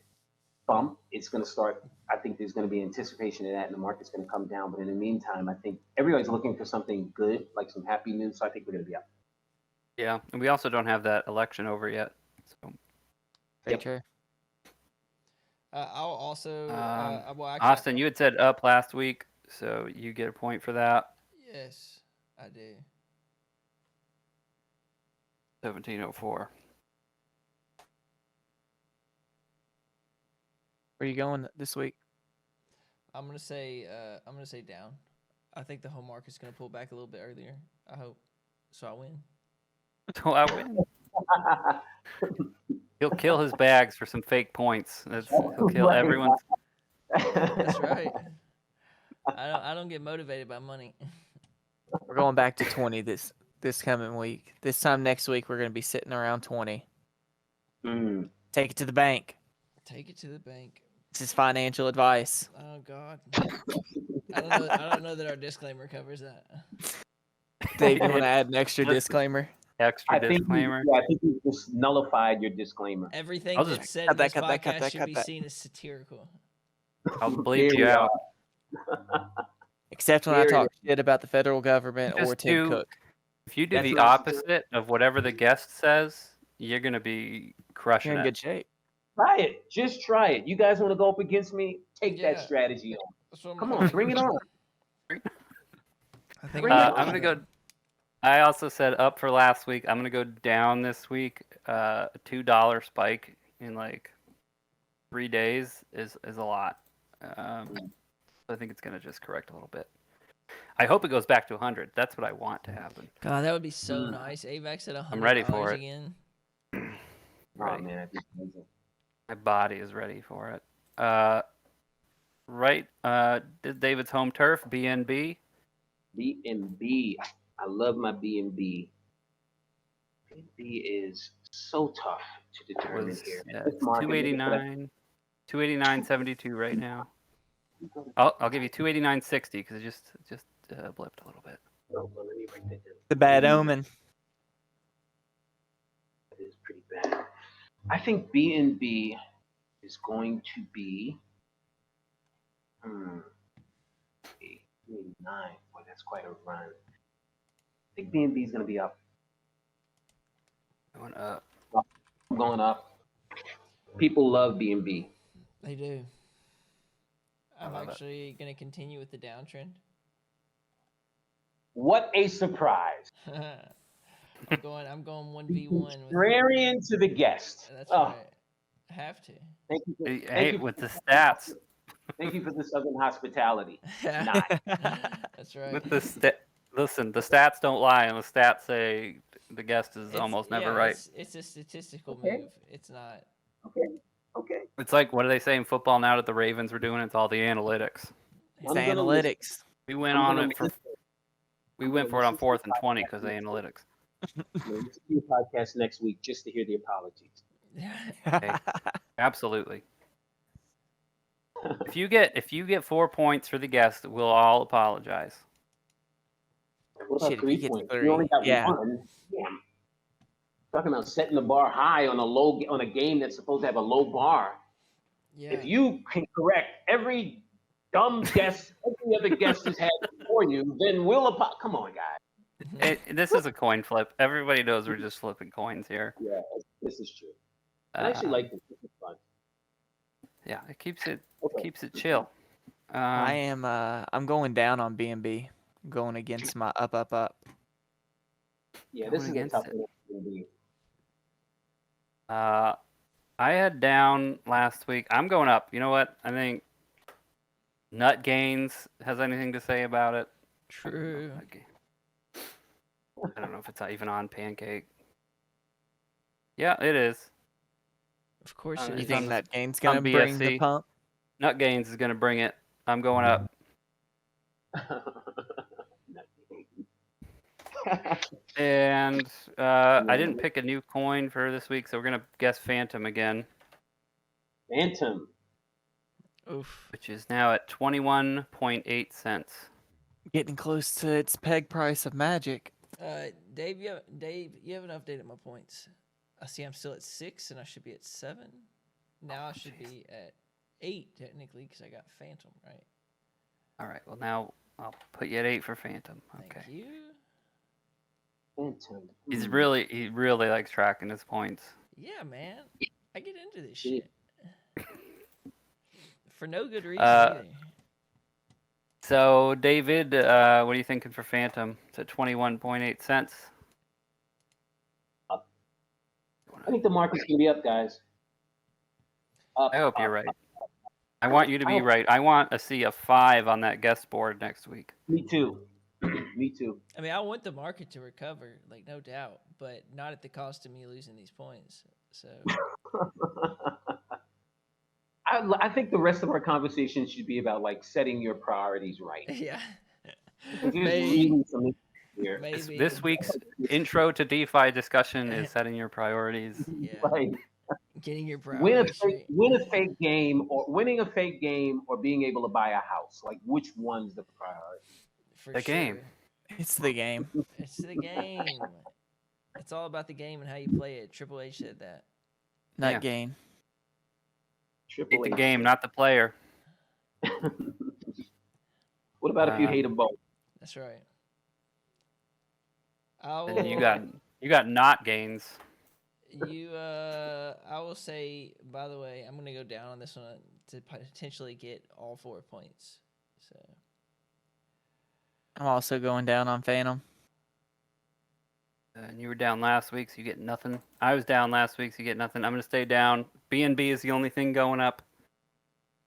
Speaker 4: bump, it's going to start. I think there's going to be anticipation of that, and the market's going to come down. But in the meantime, I think everybody's looking for something good, like some happy news. So I think we're going to be up.
Speaker 1: Yeah, and we also don't have that election over yet. So.
Speaker 3: Sure.
Speaker 2: I'll also.
Speaker 1: Austin, you had said up last week, so you get a point for that.
Speaker 2: Yes, I do.
Speaker 1: 1704.
Speaker 3: Where are you going this week?
Speaker 2: I'm gonna say down. I think the whole market's gonna pull back a little bit earlier. I hope. So I win.
Speaker 1: So I win. He'll kill his bags for some fake points. He'll kill everyone's.
Speaker 2: That's right. I don't get motivated by money.
Speaker 3: We're going back to 20 this coming week. This time next week, we're going to be sitting around 20. Take it to the bank.
Speaker 2: Take it to the bank.
Speaker 3: This is financial advice.
Speaker 2: Oh God. I don't know that our disclaimer covers that.
Speaker 3: Dave, you want to add an extra disclaimer?
Speaker 1: Disclaimer.
Speaker 4: I think you just nullified your disclaimer.
Speaker 2: Everything that's said in this podcast should be seen as satirical.
Speaker 1: I'll bleep you out.
Speaker 3: Except when I talk shit about the federal government or Tim Cook.
Speaker 1: If you do the opposite of whatever the guest says, you're going to be crushing it.
Speaker 3: You're in good shape.
Speaker 4: Try it. Just try it. You guys want to go up against me? Take that strategy on. Come on, bring it on.
Speaker 1: I'm going to go. I also said up for last week. I'm going to go down this week. A $2 spike in like 3 days is a lot. I think it's going to just correct a little bit. I hope it goes back to 100. That's what I want to happen.
Speaker 2: God, that would be so nice. AVAX at $100
Speaker 1: I'm ready for it.
Speaker 2: Again.
Speaker 4: Oh, man, that'd be amazing.
Speaker 1: My body is ready for it. Right. David's home turf, BNB.
Speaker 4: BNB. I love my BNB. BNB is so tough to determine here.
Speaker 1: Yeah, it's 289, 289.72 right now. I'll give you 289.60 because it just blipped a little bit.
Speaker 3: The bad omen.
Speaker 4: It is pretty bad. I think BNB is going to be 289. Boy, that's quite a run. I think BNB is going to be up.
Speaker 1: Going up.
Speaker 4: I'm going up. People love BNB.
Speaker 2: They do. I'm actually going to continue with the downtrend.
Speaker 4: What a surprise!
Speaker 2: I'm going 1v1.
Speaker 4: Contrarian to the guest.
Speaker 2: That's right. I have to.
Speaker 4: Thank you.
Speaker 1: Hey, with the stats.
Speaker 4: Thank you for the Southern hospitality.
Speaker 2: That's right.
Speaker 1: With the listen, the stats don't lie, and the stats say the guest is almost never right.
Speaker 2: It's a statistical move. It's not.
Speaker 4: Okay.
Speaker 1: It's like, what do they say in football now that the Ravens were doing? It's all the analytics.
Speaker 3: It's analytics.
Speaker 1: We went on it for. We went for it on 4th and 20 because of analytics.
Speaker 4: We'll do a podcast next week just to hear the apologies.
Speaker 1: Okay. Absolutely. If you get 4 points for the guest, we'll all apologize.
Speaker 4: What about
Speaker 3: Shit,
Speaker 4: 3
Speaker 3: he gets
Speaker 4: points?
Speaker 3: 3.
Speaker 4: You only got
Speaker 3: Yeah.
Speaker 4: one. Yeah. Talking about setting the bar high on a game that's supposed to have a low bar.
Speaker 2: Yeah.
Speaker 4: If you can correct every dumb guess every other guest has had before you, then come on, guys.
Speaker 1: This is a coin flip. Everybody knows we're just flipping coins here.
Speaker 4: Yeah, this is true. I actually like this. This is fun.
Speaker 1: Yeah, it keeps it chill.
Speaker 3: I'm going down on BNB. I'm going against my up.
Speaker 4: Yeah, this is a tough one.
Speaker 1: I had down last week. I'm going up. You know what? I think Nut Gains has anything to say about it.
Speaker 2: True.
Speaker 1: I don't know if it's even on Pancake. Yeah, it is.
Speaker 2: Of course,
Speaker 3: you think Nut Gains gonna bring the pump?
Speaker 1: Nut Gains is gonna bring it. I'm going up. And I didn't pick a new coin for this week, so we're gonna guess Phantom again.
Speaker 4: Phantom.
Speaker 2: Oof.
Speaker 1: Which is now at 21.8 cents.
Speaker 3: Getting close to its peg price of magic.
Speaker 2: Dave, you haven't updated my points. I see I'm still at 6, and I should be at 7. Now I should be at 8 technically because I got Phantom, right?
Speaker 1: All right. Well, now I'll put you at 8 for Phantom. Okay.
Speaker 2: Thank you.
Speaker 4: Phantom.
Speaker 1: He really likes tracking his points.
Speaker 2: Yeah, man. I get into this shit. For no good reason either.
Speaker 1: So, David, what are you thinking for Phantom? It's at 21.8 cents.
Speaker 4: Up. I think the market's going to be up, guys. Up,
Speaker 1: I hope
Speaker 4: up,
Speaker 1: you're right.
Speaker 4: Up.
Speaker 1: I want you to be right. I want to see a 5 on that guest board next week.
Speaker 4: Me too. Me too.
Speaker 2: I mean, I want the market to recover, like, no doubt, but not at the cost of me losing these points. So...
Speaker 4: I think the rest of our conversation should be about like setting your priorities right.
Speaker 2: Yeah. Maybe.
Speaker 1: This week's intro to DeFi discussion is setting your priorities.
Speaker 2: Yeah.
Speaker 4: Like,
Speaker 2: getting your priorities
Speaker 4: winning a fake game or being able to buy a house. Like, which one's the priority?
Speaker 1: The game.
Speaker 3: It's the game.
Speaker 2: It's the game. It's all about the game and how you play it. Triple H said that.
Speaker 3: Nut gain.
Speaker 1: Hate the game, not the player.
Speaker 4: What about if you hate them both?
Speaker 2: That's right.
Speaker 1: And you got not gains.
Speaker 2: I will say, by the way, I'm gonna go down on this one to potentially get all 4 points. So
Speaker 3: I'm also going down on Phantom.
Speaker 1: And you were down last week, so you get nothing. I was down last week, so you get nothing. I'm going to stay down. BNB is the only thing going up.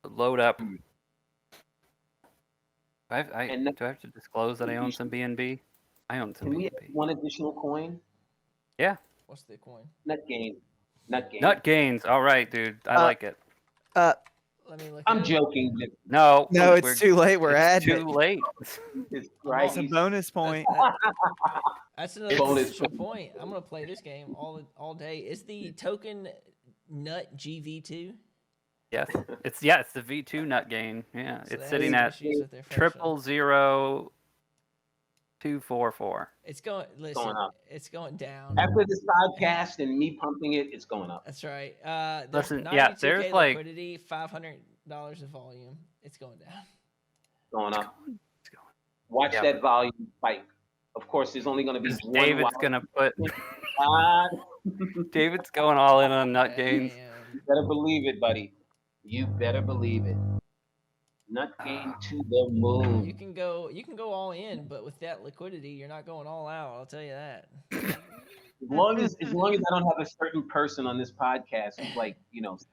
Speaker 1: Load up. Do I have to disclose that I own some BNB? I own some BNB.
Speaker 4: Can we have one additional coin?
Speaker 1: Yeah.
Speaker 2: What's the coin?
Speaker 4: Nut gain.
Speaker 1: Nut gains. All right, dude. I like it.
Speaker 2: Let me look.
Speaker 4: I'm joking.
Speaker 3: No, it's too late. We're at
Speaker 1: too late.
Speaker 4: It's right.
Speaker 3: It's a bonus point.
Speaker 2: That's another bonus point. I'm gonna play this game all day. Is the token Nut GV2?
Speaker 1: Yes, it's the V2 nut gain. Yeah,
Speaker 2: So
Speaker 1: it's sitting at 000244.
Speaker 2: It's going. Listen,
Speaker 4: going up.
Speaker 2: It's going down.
Speaker 4: After this podcast and me pumping it, it's going up.
Speaker 2: That's right.
Speaker 1: Listen,
Speaker 2: there's like liquidity, $500 of volume. It's going down.
Speaker 4: Going up. Watch that volume spike. Of course, there's only going to be one.
Speaker 1: David's going to put. David's going all in on nut gains.
Speaker 4: You better believe it, buddy. You better believe it. Nut gain to the moon.
Speaker 2: You can go all in, but with that liquidity, you're not going all out. I'll tell you that.
Speaker 4: As long as I don't have a certain person on this podcast who's like,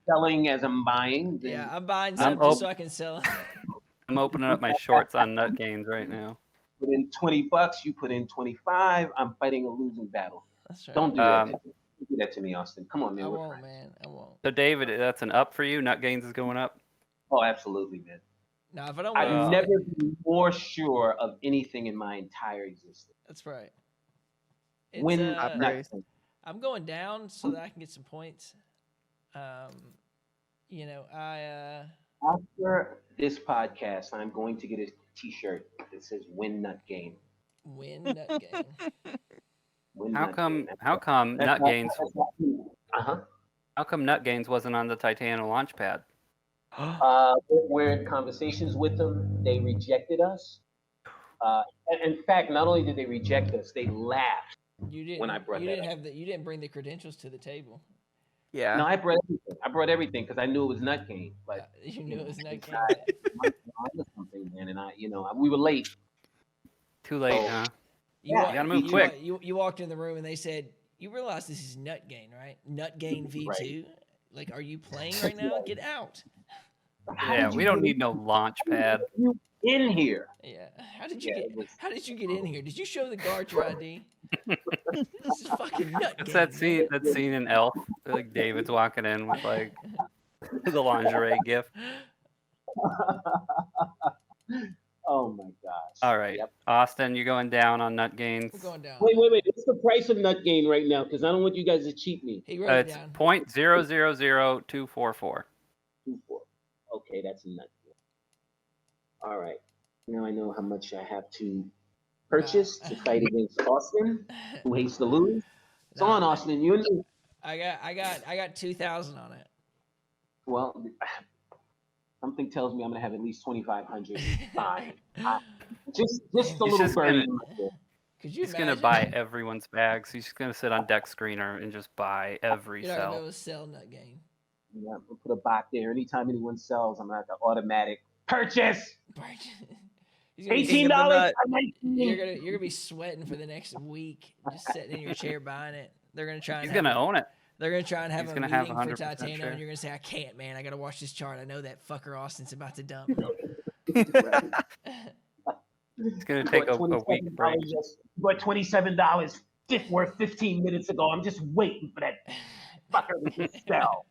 Speaker 4: selling as I'm buying. Then
Speaker 2: yeah, I'm buying something so I can sell.
Speaker 1: I'm opening up my shorts on nut gains right now.
Speaker 4: Put in $20, you put in 25. I'm fighting a losing battle.
Speaker 2: That's right.
Speaker 4: Don't do that. Don't do that to me, Austin. Come on, man.
Speaker 2: I won't, man. I won't.
Speaker 1: So, David, that's an up for you? Nut gains is going up?
Speaker 4: Oh, absolutely, man.
Speaker 2: Now, if I don't
Speaker 4: I've never been more sure of anything in my entire existence.
Speaker 2: That's right. I'm going down so that I can get some points.
Speaker 4: After this podcast, I'm going to get a T-shirt that says "Win Nut Game."
Speaker 2: Win Nut Game.
Speaker 1: How come Nut Gains? How come Nut Gains wasn't on the Titano launchpad?
Speaker 4: We're in conversations with them. They rejected us. In fact, not only did they reject us, they laughed when I brought that up.
Speaker 2: You didn't bring the credentials to the table.
Speaker 3: Yeah.
Speaker 4: No, I brought everything because I knew it was Nut Game. But
Speaker 2: you knew it was Nut Game.
Speaker 4: Something, man, and we were late.
Speaker 1: Too late, huh?
Speaker 2: You
Speaker 1: gotta move quick.
Speaker 2: You walked in the room and they said, "You realize this is Nut Gain, right? Nut Gain V2.
Speaker 4: Right.
Speaker 2: Like, are you playing right now? Get out."
Speaker 1: Yeah, we don't need no launch pad.
Speaker 4: You in here?
Speaker 2: Yeah. How did you get in here? Did you show the guard your ID? This is fucking Nut Gain.
Speaker 1: It's that scene in Elf. Like David's walking in with like the lingerie gift.
Speaker 4: Oh my gosh.
Speaker 1: All right.
Speaker 4: Yep.
Speaker 1: Austin, you going down on Nut Gains?
Speaker 2: We're going down.
Speaker 4: Wait. What's the price of Nut Gain right now? Because I don't want you guys to cheat me.
Speaker 2: He wrote it
Speaker 1: It's
Speaker 2: down.
Speaker 1: 0.000244.
Speaker 4: Okay, that's a Nut Gain. All right. Now I know how much I have to purchase to fight against Austin, who hates to lose. It's on, Austin. You and me.
Speaker 2: I got 2,000 on it.
Speaker 4: Well, something tells me I'm gonna have at least 2,500. Fine. Just a little
Speaker 1: just
Speaker 4: birdie.
Speaker 2: Could you
Speaker 1: He's gonna buy everyone's bags. He's just gonna sit on deck screener and just buy every
Speaker 2: You're not gonna be
Speaker 1: cell.
Speaker 2: able to sell Nut Gain.
Speaker 4: Yeah, we'll put a bot there. Anytime anyone sells, I'm gonna have to automatic purchase. $18.
Speaker 2: You're gonna be sweating for the next week, just sitting in your chair buying it. They're gonna try.
Speaker 1: He's gonna own it.
Speaker 2: They're gonna try and have
Speaker 1: He's
Speaker 2: a
Speaker 1: gonna
Speaker 2: meeting
Speaker 1: have
Speaker 2: for
Speaker 1: 100%
Speaker 2: Titano,
Speaker 1: share.
Speaker 2: and you're gonna say, "I can't, man. I gotta watch this chart. I know that fucker Austin's about to dump."
Speaker 1: It's gonna take a week break.
Speaker 4: But $27 worth 15 minutes ago. I'm just waiting for that fucker to just sell.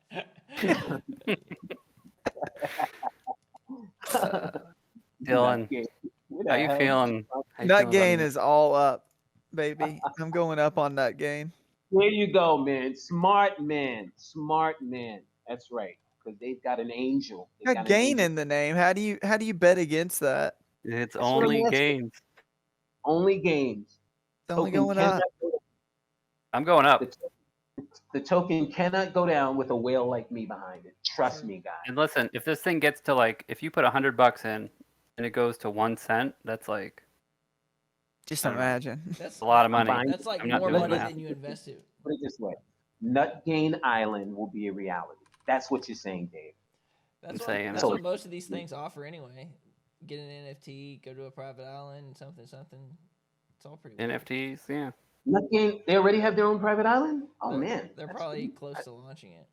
Speaker 1: Dylan, how you feeling?
Speaker 3: Nut Gain is all up, baby. I'm going up on Nut Gain.
Speaker 4: There you go, man. Smart man. That's right. Because they've got an angel.
Speaker 3: Got gain in the name. How do you bet against that?
Speaker 1: It's only gains.
Speaker 4: Only gains.
Speaker 3: It's only going up.
Speaker 1: I'm going up.
Speaker 4: The token cannot go down with a whale like me behind it. Trust me, guys.
Speaker 1: And listen, if this thing gets to like, if you put $100 in and it goes to 1 cent, that's like,
Speaker 3: just imagine.
Speaker 2: That's
Speaker 1: a lot of money.
Speaker 2: That's like
Speaker 1: I'm not
Speaker 2: more
Speaker 1: doing
Speaker 2: money
Speaker 1: that.
Speaker 2: than you invested.
Speaker 4: Put it this way: Nut Gain Island will be a reality. That's what you're saying, Dave.
Speaker 2: That's what most of these things offer anyway. Get an NFT, go to a private island, something. It's all pretty weird.
Speaker 1: NFTs, yeah.
Speaker 4: Nut Gain, they already have their own private island? Oh, man.
Speaker 2: They're probably close to launching it.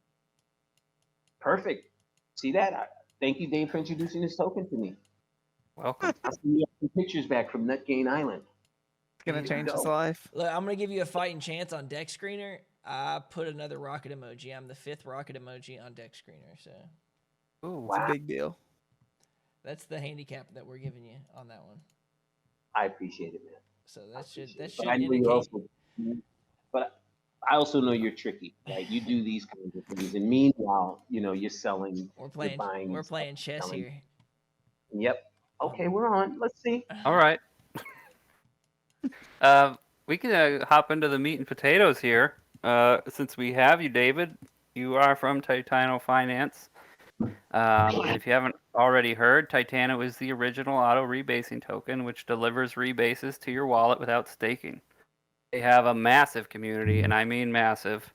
Speaker 4: Perfect. See that? Thank you, Dave, for introducing this token to me.
Speaker 1: Welcome.
Speaker 4: I'll send you some pictures back from Nut Gain Island.
Speaker 3: It's going to change his life.
Speaker 2: Look, I'm going to give you a fighting chance on deck screener. I put another rocket emoji. I'm the 5th rocket emoji on deck screener. So,
Speaker 3: ooh, it's a big deal.
Speaker 2: That's the handicap that we're giving you on that one.
Speaker 4: I appreciate it, man.
Speaker 2: So that should
Speaker 4: indicate. But I also know you're tricky, right? You do these kinds of things, and meanwhile, you're selling.
Speaker 2: We're playing chess here.
Speaker 4: Yep. Okay, we're on. Let's see.
Speaker 1: All right. We can hop into the meat and potatoes here. Since we have you, David, you are from Titano Finance. And if you haven't already heard, Titano is the original auto rebasing token, which delivers rebases to your wallet without staking. They have a massive community, and I mean massive,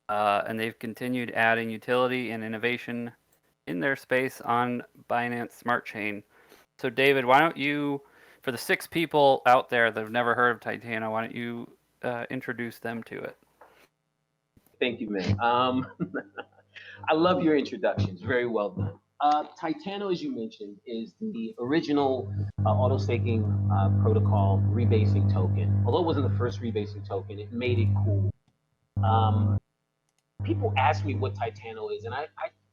Speaker 1: and they've continued adding utility and innovation in their space on Binance Smart Chain. So, David, why don't you, for the 6 people out there that have never heard of Titano, why don't you introduce them to it?
Speaker 4: Thank you, man. I love your introductions. Very well done. Titano, as you mentioned, is the original auto staking protocol rebasing token. Although it wasn't the first rebasing token, it made it cool. People ask me what Titano is, and I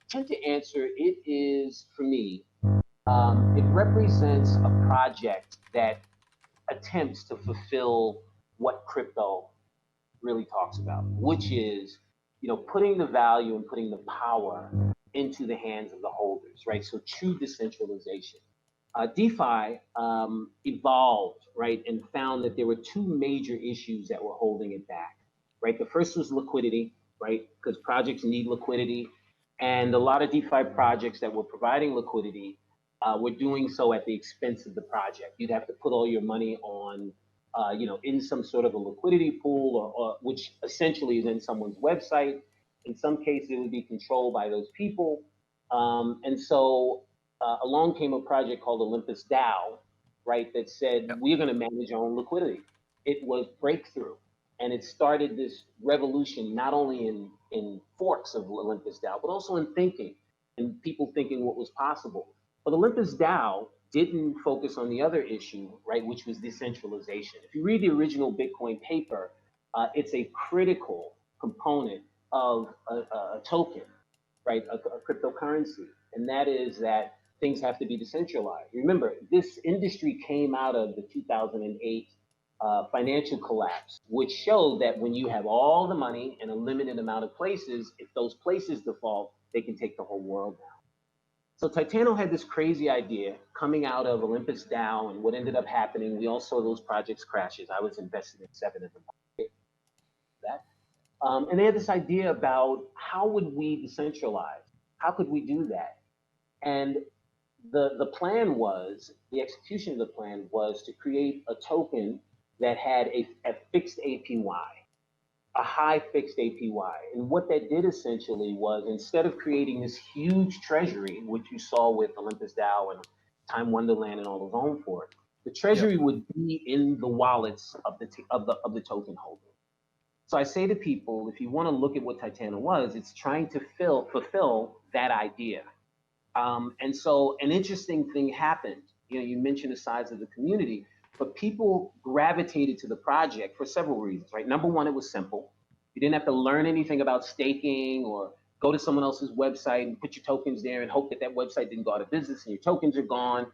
Speaker 4: tend to answer it is, for me, it represents a project that attempts to fulfill what crypto really talks about, which is putting the value and putting the power into the hands of the holders, right? So true decentralization. DeFi evolved, right, and found that there were two major issues that were holding it back, right? The first was liquidity, right, because projects need liquidity, and a lot of DeFi projects that were providing liquidity were doing so at the expense of the project. You'd have to put all your money on, in some sort of a liquidity pool, or which essentially is in someone's website. In some cases, it would be controlled by those people, and so along came a project called Olympus DAO, right, that said, we're going to manage our own liquidity. It was breakthrough. And it started this revolution, not only in forks of Olympus DAO, but also in thinking and people thinking what was possible. But Olympus DAO didn't focus on the other issue, right, which was decentralization. If you read the original Bitcoin paper, it's a critical component of a token, right, a cryptocurrency. And that is that things have to be decentralized. Remember, this industry came out of the 2008 financial collapse, which showed that when you have all the money in a limited amount of places, if those places default, they can take the whole world down. So Titano had this crazy idea coming out of Olympus DAO, and what ended up happening, we all saw those projects crashes. I was invested in 7 of them. And they had this idea about how would we decentralize? How could we do that? And the plan was, the execution of the plan was to create a token that had a fixed APY, a high fixed APY. And what that did essentially was, instead of creating this huge treasury, which you saw with Olympus DAO and Time Wonderland and all those own for it, the treasury would be in the wallets of the token holder. So I say to people, if you want to look at what Titano was, it's trying to fulfill that idea. And so an interesting thing happened. You mentioned the size of the community, but people gravitated to the project for several reasons, right? Number one, it was simple. You didn't have to learn anything about staking or go to someone else's website and put your tokens there and hope that that website didn't go out of business and your tokens are gone.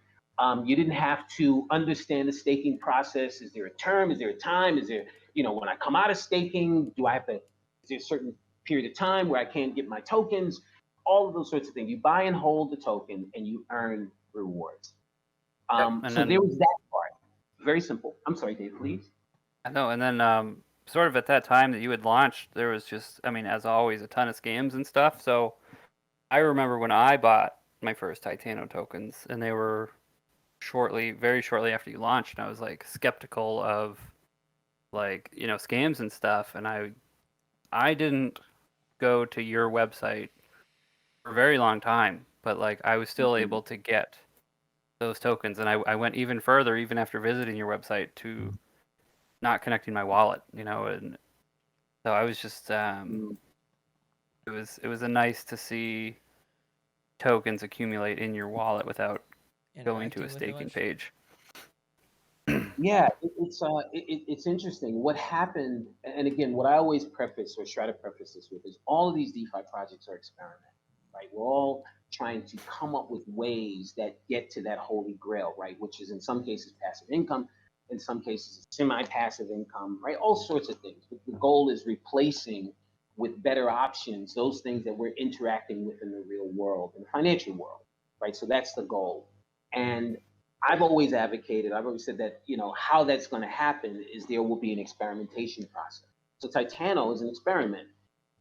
Speaker 4: You didn't have to understand the staking process. Is there a term? Is there a time? Is there, when I come out of staking, is there a certain period of time where I can't get my tokens? All of those sorts of things. You buy and hold the token and you earn rewards. So there was that part. Very simple. I'm sorry, Dave, please.
Speaker 1: I know. And then sort of at that time that you had launched, there was just, as always, a ton of scams and stuff. So I remember when I bought my first Titano tokens, and they were very shortly after you launched, and I was like skeptical of scams and stuff. And I didn't go to your website for a very long time, but I was still able to get those tokens, and I went even further, even after visiting your website, to not connecting my wallet, and so I was just it was a nice to see tokens accumulate in your wallet without going to a staking page.
Speaker 4: Yeah, it's interesting. What happened, and again, what I always preface or try to preface this with is all of these DeFi projects are experiments, right? We're all trying to come up with ways that get to that holy grail, right? Which is in some cases passive income, in some cases semi-passive income, right? All sorts of things. But the goal is replacing with better options those things that we're interacting with in the real world, in the financial world, right? So that's the goal. And I've always said that, how that's going to happen is there will be an experimentation process. So Titano is an experiment.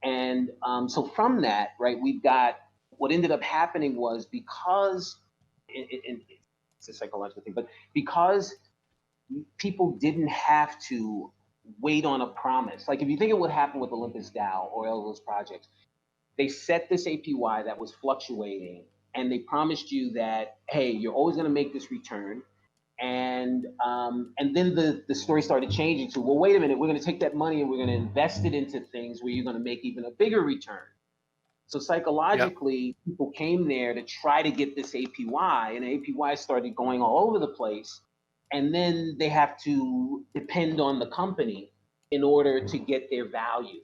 Speaker 4: And so from that, right, we've got, what ended up happening was, because it's a psychological thing, but because people didn't have to wait on a promise. Like if you think of what happened with Olympus DAO or all those projects, they set this APY that was fluctuating, and they promised you that, hey, you're always going to make this return. And then the story started changing to, well, wait a minute, we're going to take that money and we're going to invest it into things where you're going to make even a bigger return. So psychologically, people came there to try to get this APY, and the APY started going all over the place. And then they have to depend on the company in order to get their value.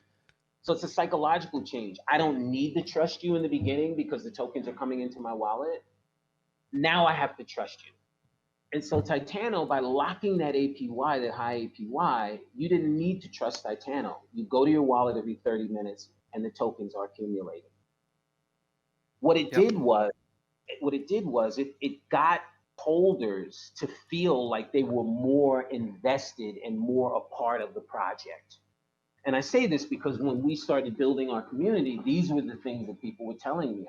Speaker 4: So it's a psychological change. I don't need to trust you in the beginning because the tokens are coming into my wallet. Now I have to trust you. And so Titano, by locking that APY, that high APY, you didn't need to trust Titano. You go to your wallet every 30 minutes and the tokens are accumulating. What it did was it got holders to feel like they were more invested and more a part of the project. And I say this because when we started building our community, these were the things that people were telling me.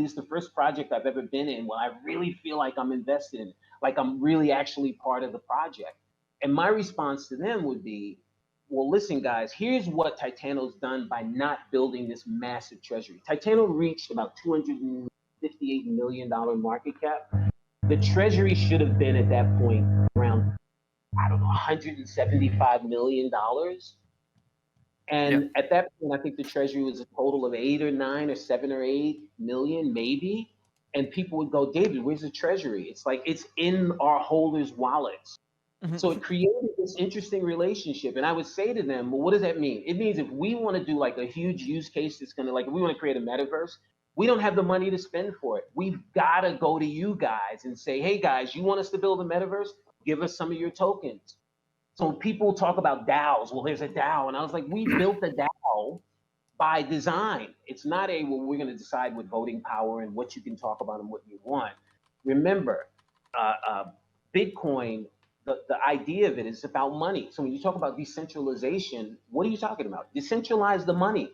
Speaker 4: It's the first project I've ever been in where I really feel like I'm invested in, like I'm really actually part of the project. And my response to them would be, well, listen, guys, here's what Titano's done by not building this massive treasury. Titano reached about $258 million market cap. The treasury should have been at that point around, I don't know, $175 million. And at that point, I think the treasury was a total of 8 or 9 or 7 or 8 million, maybe. And people would go, David, where's the treasury? It's like, it's in our holders' wallets. So it created this interesting relationship. And I would say to them, well, what does that mean? It means if we want to do like a huge use case that's going to, like, if we want to create a metaverse, we don't have the money to spend for it. We've got to go to you guys and say, hey, guys, you want us to build a metaverse? Give us some of your tokens. So people talk about DAOs. Well, there's a DAO. And I was like, we built the DAO by design. It's not we're going to decide with voting power and what you can talk about and what you want. Remember, Bitcoin, the idea of it is about money. So when you talk about decentralization, what are you talking about? Decentralize the money.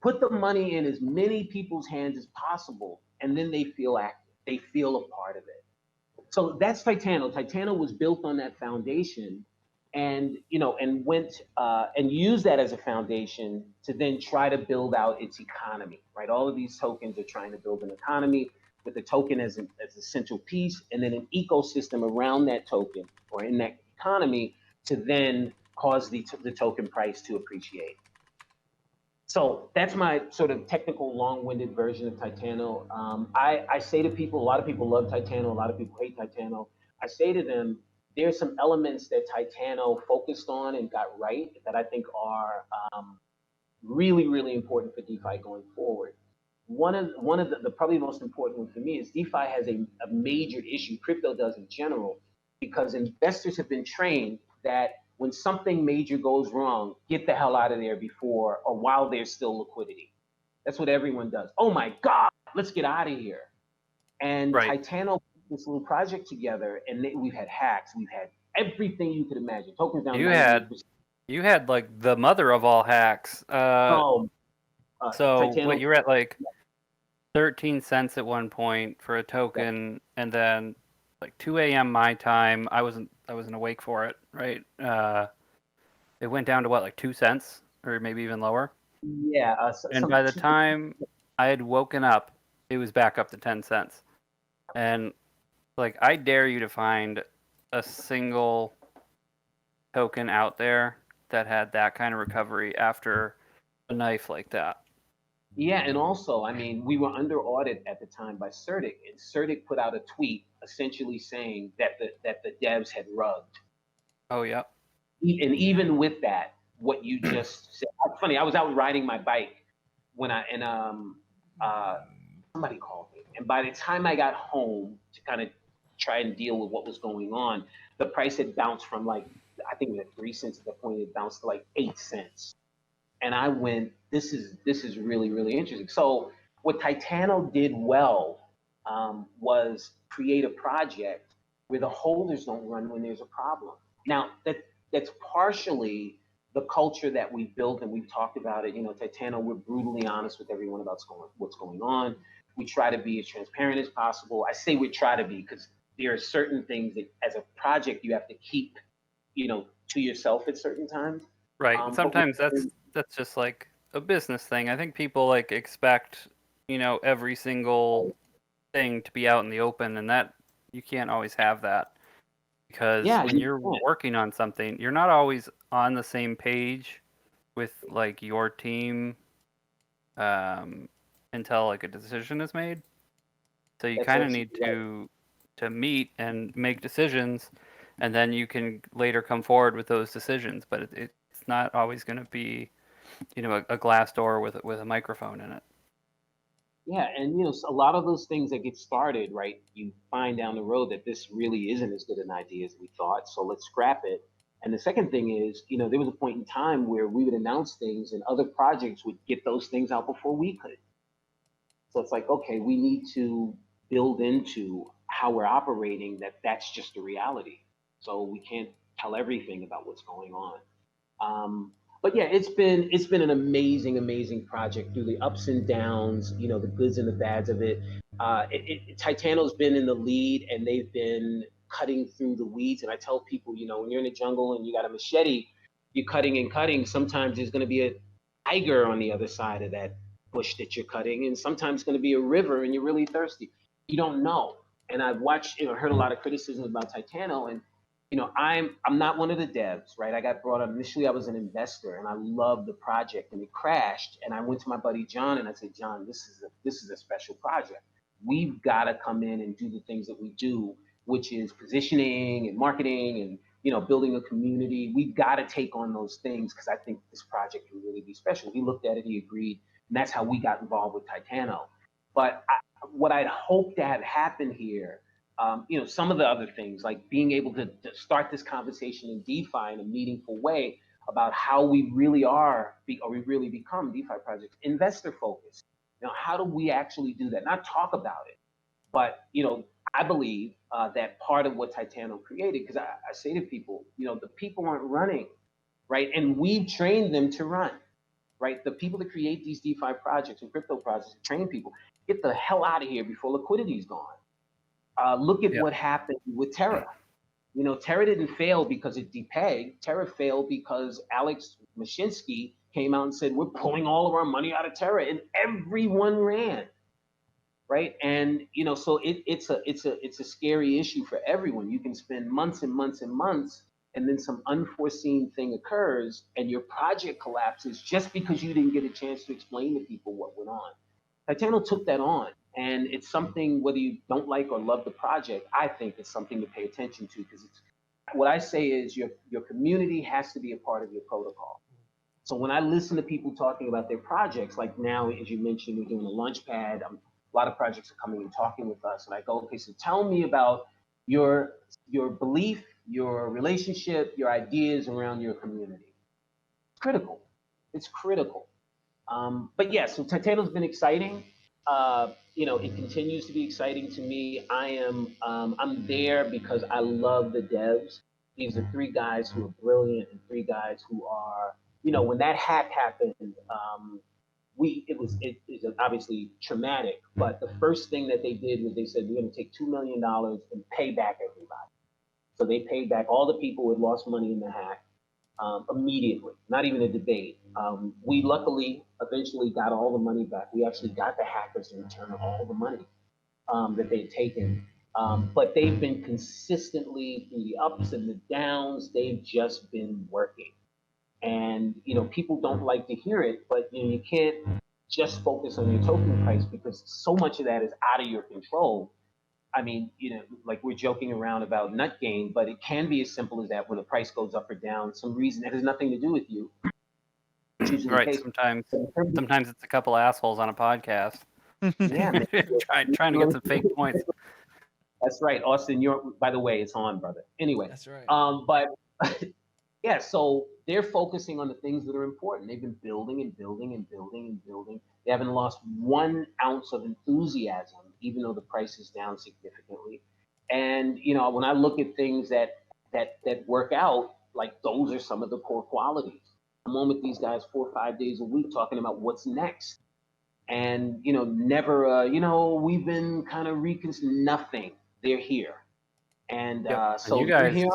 Speaker 4: Put the money in as many people's hands as possible, and then they feel active. They feel a part of it. So that's Titano. Titano was built on that foundation, and went and used that as a foundation to then try to build out its economy. Right, all of these tokens are trying to build an economy with the token as a central piece, and then an ecosystem around that token or in that economy to then cause the token price to appreciate. So that's my sort of technical, long-winded version of Titano. I say to people, a lot of people love Titano, a lot of people hate Titano. I say to them, there's some elements that Titano focused on and got right that I think are really, really important for DeFi going forward. One of the probably most important one for me is DeFi has a major issue, crypto does in general, because investors have been trained that when something major goes wrong, get the hell out of there before or while there's still liquidity. That's what everyone does. Oh my God, let's get out of here. And Titano put this little project together, and we've had hacks, we've had everything you could imagine. Tokens down.
Speaker 1: You had like the mother of all hacks. So Titano, what, you were at like 13 cents at one point for a token, and then like 2 a.m. my time, I wasn't awake for it, right? It went down to what, like 2 cents or maybe even lower?
Speaker 4: Yeah.
Speaker 1: And by the time I had woken up, it was back up to 10 cents. And like, I dare you to find a single token out there that had that kind of recovery after a knife like that.
Speaker 4: Yeah, and also, I mean, we were under audit at the time by CertiK, and CertiK put out a tweet essentially saying that the devs had rugged.
Speaker 1: Oh, yeah.
Speaker 4: And even with that, what you just said, it's funny, I was out riding my bike when somebody called me, and by the time I got home to kind of try and deal with what was going on, the price had bounced from like, I think it was at 3 cents at that point, it bounced to like 8 cents. And I went, this is really, really interesting. So what Titano did well was create a project where the holders don't run when there's a problem. Now, that's partially the culture that we've built, and we've talked about it. Titano, we're brutally honest with everyone about what's going on. We try to be as transparent as possible. I say we try to be because there are certain things that as a project you have to keep, to yourself at certain times.
Speaker 1: Right. Sometimes that's just like a business thing. I think people like expect, every single thing to be out in the open, and that you can't always have that, because when you're working on something, you're not always on the same page with like your team until like a decision is made. So you kind of need to meet and make decisions, and then you can later come forward with those decisions. But it's not always going to be, a glass door with a microphone in it.
Speaker 4: Yeah, and a lot of those things that get started, right? You find down the road that this really isn't as good an idea as we thought, so let's scrap it. And the second thing is, there was a point in time where we would announce things, and other projects would get those things out before we could. So it's like, okay, we need to build into how we're operating, that's just a reality. So we can't tell everything about what's going on. But yeah, it's been an amazing project through the ups and downs, the goods and the bads of it. Titano's been in the lead, and they've been cutting through the weeds. And I tell people, when you're in the jungle and you got a machete, you're cutting and cutting. Sometimes there's going to be a tiger on the other side of that bush that you're cutting, and sometimes it's going to be a river, and you're really thirsty. You don't know. And I've watched, heard a lot of criticism about Titano, and I'm not one of the devs, right? I got brought on initially. I was an investor, and I loved the project, and it crashed. And I went to my buddy John, and I said, John, this is a special project. We've got to come in and do the things that we do, which is positioning and marketing and building a community. We've got to take on those things because I think this project can really be special. He looked at it, he agreed, and that's how we got involved with Titano. But what I'd hoped to have happen here, some of the other things, like being able to start this conversation in DeFi in a meaningful way about how we really we really become DeFi projects, investor focused. How do we actually do that? Not talk about it, but I believe that part of what Titano created, because I say to people, the people aren't running, right? And we've trained them to run, right? The people that create these DeFi projects and crypto projects train people, get the hell out of here before liquidity is gone. Look at what happened with Terra. Terra didn't fail because it depegged. Terra failed because Alex Mashinsky came out and said, we're pulling all of our money out of Terra, and everyone ran, right? And so it's a scary issue for everyone. You can spend months and months and months, and then some unforeseen thing occurs, and your project collapses just because you didn't get a chance to explain to people what went on. Titano took that on, and it's something, whether you don't like or love the project, I think it's something to pay attention to, because it's what I say is your community has to be a part of your protocol. So when I listen to people talking about their projects, like now, as you mentioned, we're doing a launchpad. A lot of projects are coming and talking with us, and I go, okay, so tell me about your belief, your relationship, your ideas around your community. It's critical. It's critical. But yeah, so Titano's been exciting. It continues to be exciting to me. I'm there because I love the devs. These are three guys who are brilliant and three guys who are, when that hack happened, it was obviously traumatic. But the first thing that they did was they said, we're going to take $2 million and pay back everybody. So they paid back all the people who had lost money in the hack. Immediately, not even a debate. We luckily eventually got all the money back. We actually got the hackers to return all the money that they'd taken. But they've been consistently, through the ups and the downs, they've just been working. And people don't like to hear it, but you can't just focus on your token price, because so much of that is out of your control. I mean, like we're joking around about nut gain, but it can be as simple as that when the price goes up or down, some reason that has nothing to do with you.
Speaker 1: Right. Sometimes it's a couple assholes on a podcast.
Speaker 4: Yeah,
Speaker 1: trying to get some fake points.
Speaker 4: That's right, Austin. By the way, it's on, brother. Anyway,
Speaker 2: that's right.
Speaker 4: But yeah, so they're focusing on the things that are important. They've been building and building and building and building. They haven't lost 1 ounce of enthusiasm, even though the price is down significantly. And when I look at things that work out, like those are some of the core qualities. I'm on with these guys 4 or 5 days a week talking about what's next. And never we've been kind of nothing. They're here. And so they're here.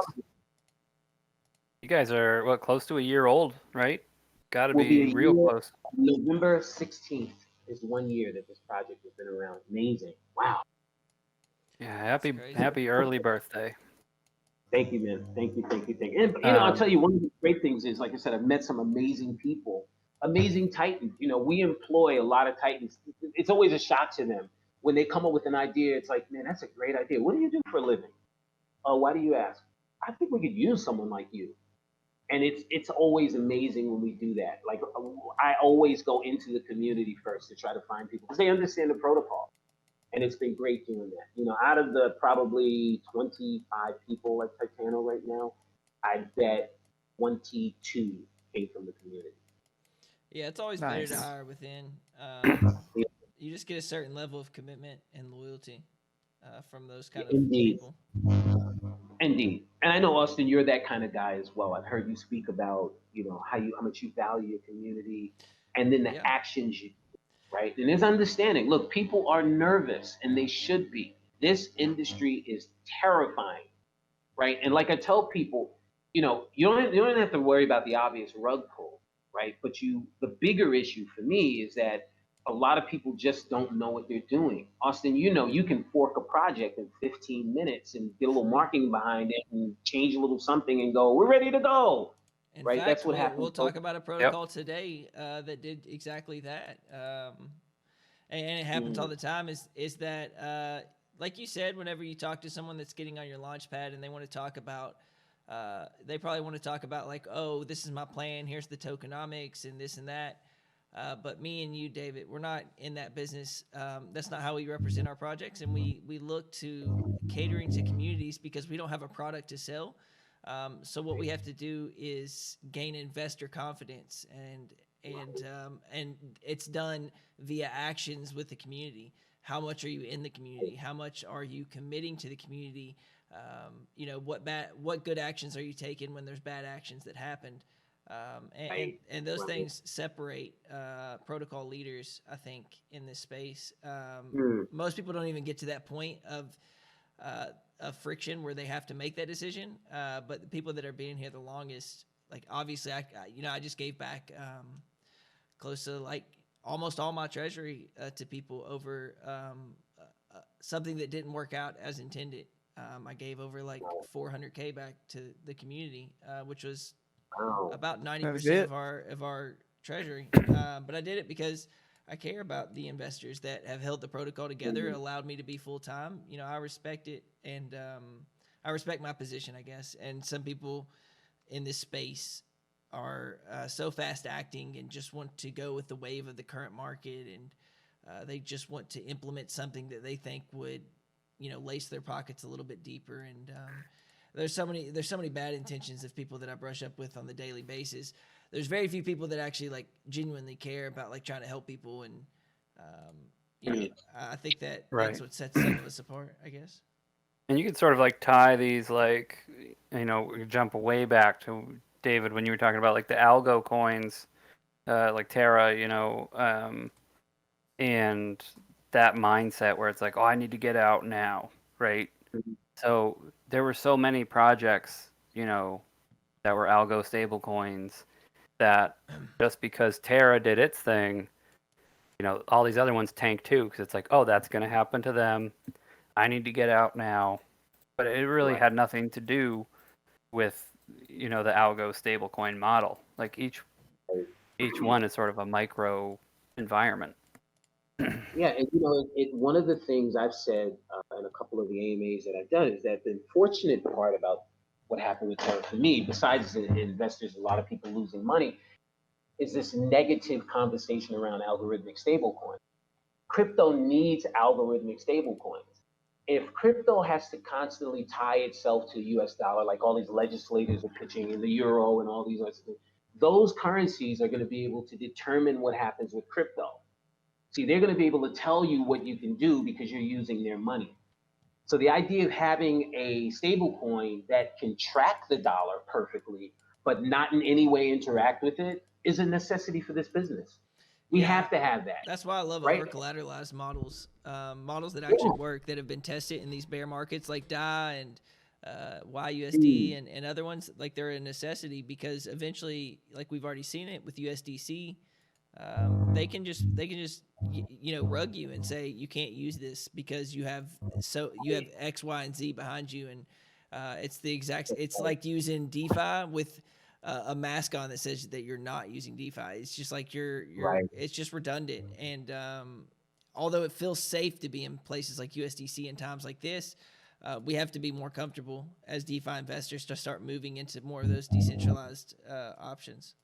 Speaker 1: You guys are close to a year old, right? Got to
Speaker 4: We'll
Speaker 1: be real close.
Speaker 4: November 16th is 1 year that this project has been around. Amazing. Wow.
Speaker 1: Yeah, happy early birthday.
Speaker 4: Thank you, man. Thank you. And I'll tell you, one of the great things is, like I said, I've met some amazing people, amazing Titans. We employ a lot of Titans. It's always a shock to them when they come up with an idea. It's like, man, that's a great idea. What do you do for a living? Why do you ask? I think we could use someone like you. And it's always amazing when we do that. Like, I always go into the community first to try to find people because they understand the protocol. And it's been great doing that. Out of the probably 25 people at Titano right now, I bet 22 came from the community.
Speaker 2: Yeah, it's always better to hire within. You just get a certain level of commitment and loyalty. from those kind of
Speaker 4: Indeed.
Speaker 2: people.
Speaker 4: Indeed. And I know, Austin, you're that kind of guy as well. I've heard you speak about, how much you value your community and then the actions you do, right? And there's understanding. Look, people are nervous and they should be. This industry is terrifying, right? And like I tell people, you don't have to worry about the obvious rug pull, right? But the bigger issue for me is that a lot of people just don't know what they're doing. Austin, you can fork a project in 15 minutes and get a little marketing behind it and change a little something and go, we're ready to go.
Speaker 2: In
Speaker 4: right?
Speaker 2: fact,
Speaker 4: That's what happens.
Speaker 2: We'll talk about a protocol today that did exactly that. And it happens all the time is that, like you said, whenever you talk to someone that's getting on your launchpad and they want to talk about, they probably want to talk about like, oh, this is my plan. Here's the tokenomics and this and that. But me and you, David, we're not in that business. That's not how we represent our projects. And we look to catering to communities because we don't have a product to sell. So what we have to do is gain investor confidence, and it's done via actions with the community. How much are you in the community? How much are you committing to the community? What good actions are you taking when there's bad actions that happened? And those things separate protocol leaders, I think, in this space. Most people don't even get to that point of friction where they have to make that decision. But the people that are being here the longest, like obviously, I just gave back close to like almost all my treasury to people over something that didn't work out as intended. I gave over like $400K back to the community, which was about 90% of our treasury. But I did it because I care about the investors that have held the protocol together, allowed me to be full time. I respect it, and I respect my position, I guess. And some people in this space are so fast acting and just want to go with the wave of the current market, and they just want to implement something that they think would, lace their pockets a little bit deeper. And there's so many bad intentions of people that I brush up with on the daily basis. There's very few people that actually like genuinely care about like trying to help people, and I think that's what sets some of us apart, I guess.
Speaker 1: And you can sort of like tie these like jump way back to David when you were talking about like the algo coins, like Terra, and that mindset where it's like, oh, I need to get out now, right? So there were so many projects, that were algo stable coins that just because Terra did its thing, all these other ones tanked too, because it's like, oh, that's going to happen to them. I need to get out now. But it really had nothing to do with, the algo stablecoin model. Like each one is sort of a micro environment.
Speaker 4: Yeah, and one of the things I've said in a couple of the AMAs that I've done is that the unfortunate part about what happened with Terra for me, besides the investors, a lot of people losing money, is this negative conversation around algorithmic stablecoins. Crypto needs algorithmic stablecoins. If crypto has to constantly tie itself to the US dollar, like all these legislators are pitching in the euro and all these other things, those currencies are going to be able to determine what happens with crypto. See, they're going to be able to tell you what you can do because you're using their money. So the idea of having a stable coin that can track the dollar perfectly, but not in any way interact with it, is a necessity for this business. We have to have that.
Speaker 2: That's why I love over-collateralized models, models that actually work, that have been tested in these bear markets like DAI and YUSD and other ones. Like, they're a necessity because eventually, like we've already seen it with USDC, they can just rug you and say you can't use this because you have X, Y, and Z behind you, and it's like using DeFi with a mask on that says that you're not using DeFi. It's just like it's just redundant. And although it feels safe to be in places like USDC in times like this, we have to be more comfortable as DeFi investors to start moving into more of those decentralized options.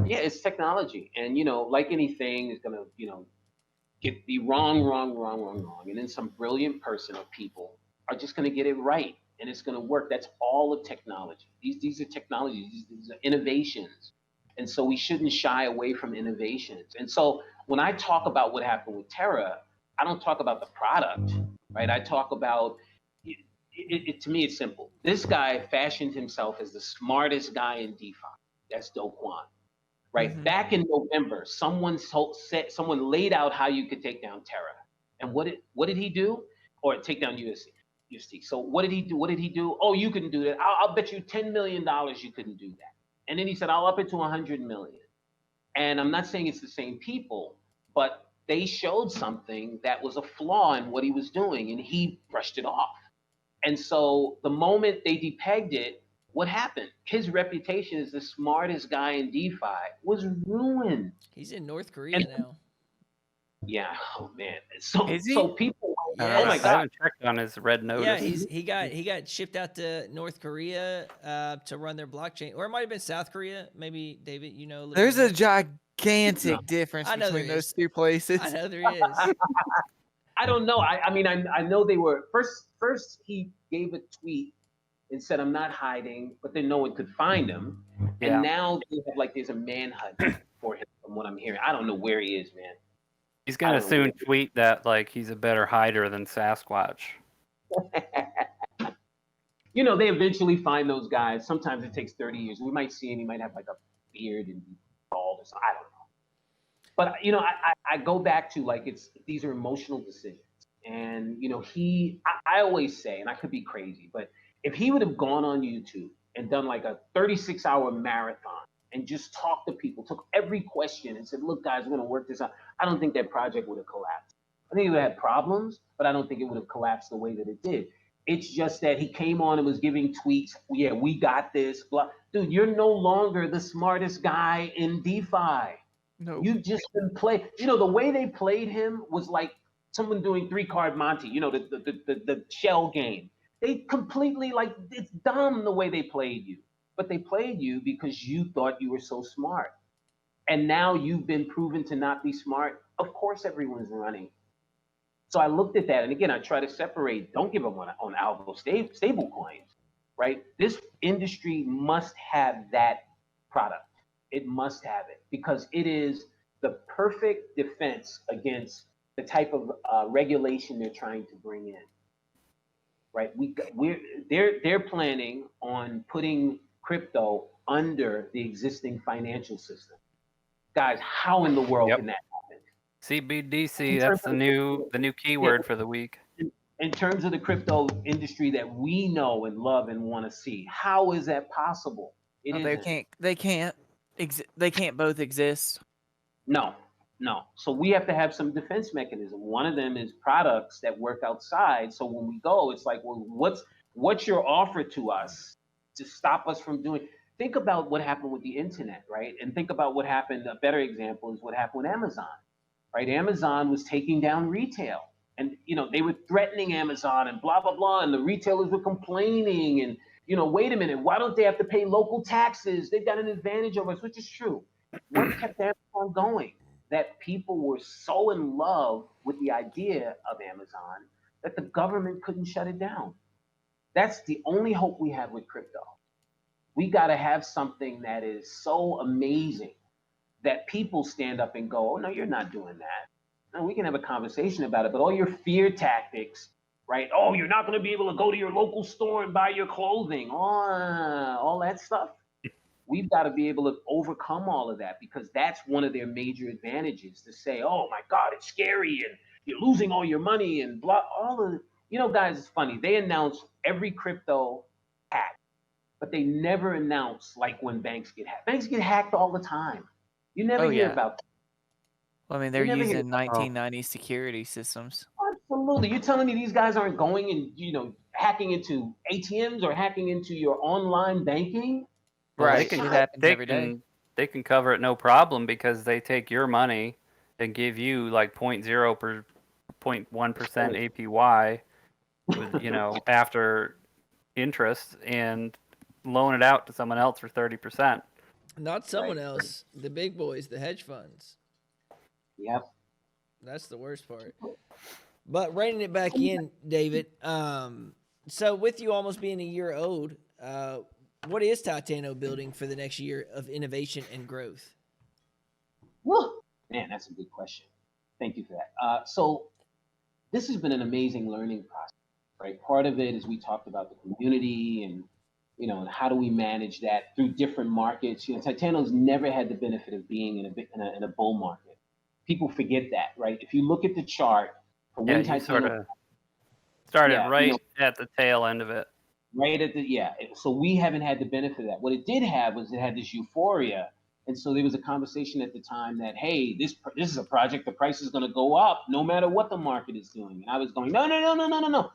Speaker 4: Yeah, it's technology, and like anything, is gonna be wrong, and then some brilliant person or people are just gonna get it right, and it's gonna work. That's all of technology. These are technologies. These are innovations, and so we shouldn't shy away from innovations. And so when I talk about what happened with Terra, I don't talk about the product. right? I talk about to me, it's simple. This guy fashioned himself as the smartest guy in DeFi. That's Do Kwon, right?
Speaker 3: Mhm.
Speaker 4: Back in November, someone laid out how you could take down Terra, and what did he do? Or take down UST. So what did he do? What did he do? Oh, you couldn't do that. I'll bet you $10 million you couldn't do that. And then he said, I'll up it to 100 million. And I'm not saying it's the same people, but they showed something that was a flaw in what he was doing, and he brushed it off. And so the moment they depegged it, what happened? His reputation as the smartest guy in DeFi was ruined.
Speaker 2: He's in North Korea now.
Speaker 4: Yeah. Oh man. So
Speaker 3: Is he?
Speaker 4: so people.
Speaker 2: Yes.
Speaker 4: Oh my
Speaker 1: I
Speaker 4: God.
Speaker 1: haven't checked on his red notice.
Speaker 2: Yeah, he got shipped out to North Korea to run their blockchain, or it might have been South Korea. Maybe David, you know.
Speaker 3: There's a gigantic difference
Speaker 2: I know
Speaker 3: between
Speaker 2: there
Speaker 3: those
Speaker 2: is.
Speaker 3: two places.
Speaker 2: I know there is.
Speaker 4: I don't know. I mean, I know they were first he gave a tweet and said, I'm not hiding, but then no one could find him.
Speaker 1: Yeah.
Speaker 4: And now they have there's a manhunt for him from what I'm hearing. I don't know where he is, man.
Speaker 1: He's gonna soon tweet that he's a better hider than Sasquatch.
Speaker 4: They eventually find those guys. Sometimes it takes 30 years. We might see him. He might have a beard and be bald or something. I don't know. But I go back to these are emotional decisions. And I always say, and I could be crazy, but if he would have gone on YouTube and done a 36-hour marathon and just talked to people, took every question and said, look, guys, we're going to work this out, I don't think that project would have collapsed. I think it would have had problems, but I don't think it would have collapsed the way that it did. It's just that he came on and was giving tweets. Yeah, we got this. Blah. Dude, you're no longer the smartest guy in DeFi.
Speaker 3: No.
Speaker 4: You've just been played. The way they played him was like someone doing 3-card Monte, the shell game. They completely, it's dumb the way they played you. But they played you because you thought you were so smart. And now you've been proven to not be smart. Of course, everyone's running. So I looked at that. And again, I try to separate, don't give up on algo stable coins, right? This industry must have that product. It must have it because it is the perfect defense against the type of regulation they're trying to bring in, right? They're planning on putting crypto under the existing financial system. Guys, how in the world can that happen?
Speaker 1: CBDC, that's the new keyword for the week.
Speaker 4: In terms of the crypto industry that we know and love and want to see, how is that possible?
Speaker 3: They can't both exist.
Speaker 4: No. So we have to have some defense mechanism. One of them is products that work outside. So when we go, it's like, well, what's your offer to us to stop us from doing? Think about what happened with the internet, right? And think about what happened. A better example is what happened with Amazon, right? Amazon was taking down retail, and they were threatening Amazon and blah blah blah, and the retailers were complaining and wait a minute, why don't they have to pay local taxes? They've got an advantage over us, which is true. What kept Amazon going? That people were so in love with the idea of Amazon that the government couldn't shut it down. That's the only hope we have with crypto. We got to have something that is so amazing that people stand up and go, oh, no, you're not doing that. No, we can have a conversation about it, but all your fear tactics, right? Oh, you're not going to be able to go to your local store and buy your clothing. All that stuff. We've got to be able to overcome all of that because that's one of their major advantages to say, oh my God, it's scary and you're losing all your money and blah, guys, it's funny. They announce every crypto hack, but they never announce when banks get hacked. Banks get hacked all the time. You never hear about that.
Speaker 3: Well, I mean, they're using 1990s security systems.
Speaker 4: Absolutely. You're telling me these guys aren't going and, hacking into ATMs or hacking into your online banking?
Speaker 3: Right. It happens every day.
Speaker 1: They can cover it no problem because they take your money and give you 0.1% APY with, after interest and loan it out to someone else for 30%.
Speaker 2: Not someone else, the big boys, the hedge funds.
Speaker 4: Yep.
Speaker 2: That's the worst part. But reining it back in, David, so with you almost being a year old, what is Titano building for the next year of innovation and growth?
Speaker 4: Woo! Man, that's a good question. Thank you for that. So this has been an amazing learning process, right? Part of it is we talked about the community and, and how do we manage that through different markets. Titano's never had the benefit of being in a bull market. People forget that, right? If you look at the chart for when
Speaker 1: you
Speaker 4: Titano
Speaker 1: sort of started at the tail end of it.
Speaker 4: Right at the so we haven't had the benefit of that. What it did have was it had this euphoria, and so there was a conversation at the time that, hey, this is a project, the price is going to go up no matter what the market is doing. And I was going, no.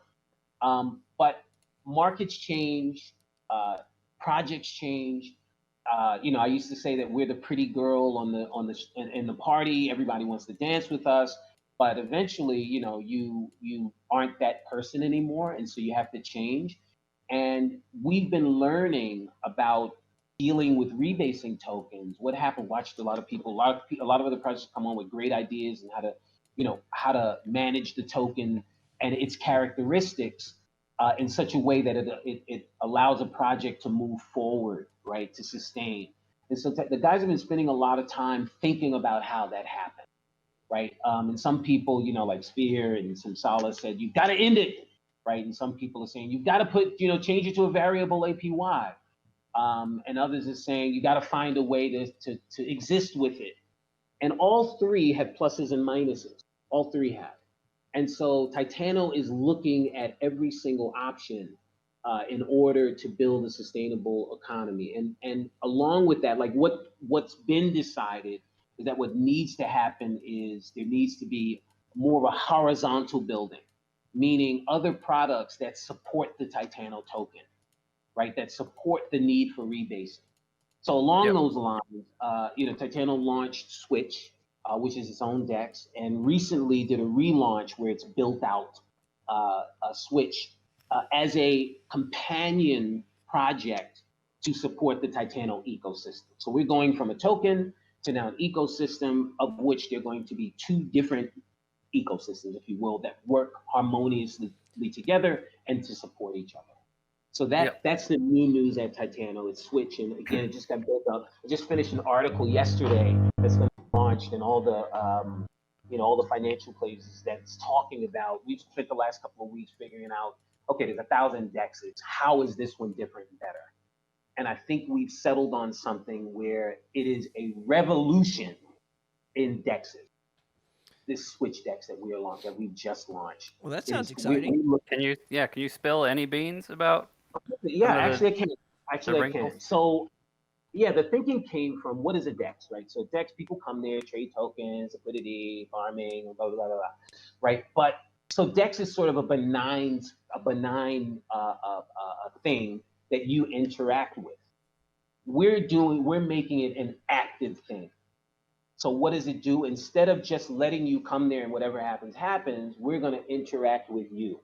Speaker 4: But markets change, projects change. I used to say that we're the pretty girl in the party. Everybody wants to dance with us, but eventually, you aren't that person anymore, and so you have to change. And we've been learning about dealing with rebasing tokens. What happened? Watched a lot of other projects come on with great ideas and how to manage the token and its characteristics in such a way that it allows a project to move forward, right, to sustain. And so the guys have been spending a lot of time thinking about how that happened, right? And some people, like Sphere and some Solace said, you've got to end it. Right, and some people are saying you've got to change it to a variable APY, and others are saying you got to find a way to exist with it. And all three have pluses and minuses. All three have, and so Titano is looking at every single option in order to build a sustainable economy. And along with that, like what's been decided is that what needs to happen is there needs to be more of a horizontal building, meaning other products that support the Titano token, right? That support the need for rebasing. So along those lines, Titano launched Switch, which is its own DEX, and recently did a relaunch where it's built out a Switch as a companion project to support the Titano ecosystem. So we're going from a token to now an ecosystem, of which there are going to be two different ecosystems, if you will, that work harmoniously together and to support each other. So that's the new news at Titano. It's Switch, and again, it just got built up. I just finished an article yesterday that's going to be launched in all the all the financial places that's talking about. We've spent the last couple of weeks figuring out, okay, there's 1,000 DEXs. How is this one different and better? And I think we've settled on something where it is a revolution in DEXs. This Switch DEX that we've just launched.
Speaker 2: Well, that sounds exciting.
Speaker 1: Can you spill any beans about?
Speaker 4: Yeah, actually I can. So, the thinking came from what is a DEX, right? So DEX, people come there, trade tokens, liquidity, farming, blah, blah, blah, blah, right? But so DEX is sort of a benign thing that you interact with. We're making it an active thing. So what does it do? Instead of just letting you come there and whatever happens, we're going to interact with you.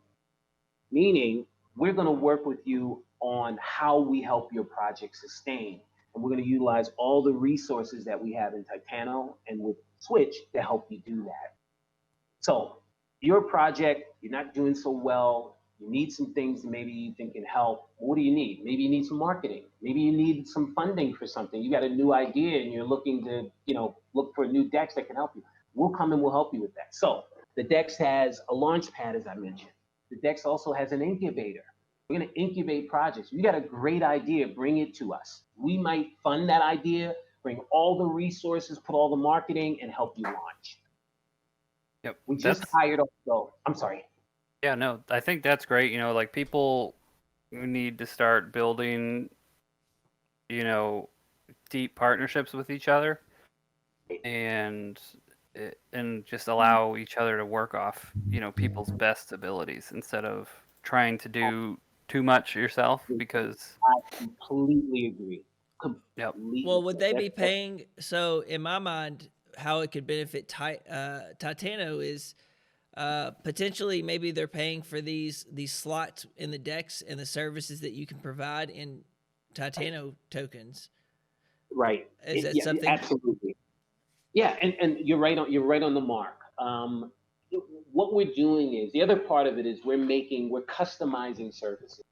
Speaker 4: Meaning, we're going to work with you on how we help your project sustain. And we're going to utilize all the resources that we have in Titano and with Switch to help you do that. So your project, you're not doing so well. You need some things that maybe you think can help. What do you need? Maybe you need some marketing. Maybe you need some funding for something. You got a new idea and you're looking to, look for a new DEX that can help you. We'll come and we'll help you with that. So the DEX has a launchpad, as I mentioned. The DEX also has an incubator. We're going to incubate projects. You got a great idea, bring it to us. We might fund that idea, bring all the resources, put all the marketing, and help you launch.
Speaker 1: Yep.
Speaker 4: We just hired I'm sorry.
Speaker 1: Yeah, no, I think that's great. Like people need to start building, deep partnerships with each other and just allow each other to work off, people's best abilities instead of trying to do too much yourself because
Speaker 4: I completely agree.
Speaker 2: Well, would they be paying? So in my mind, how it could benefit Titano is potentially maybe they're paying for these slots in the DEX and the services that you can provide in Titano tokens.
Speaker 4: Right.
Speaker 2: Is that something?
Speaker 4: Absolutely. Yeah, and you're right on the mark. What we're doing is the other part of it is we're customizing services.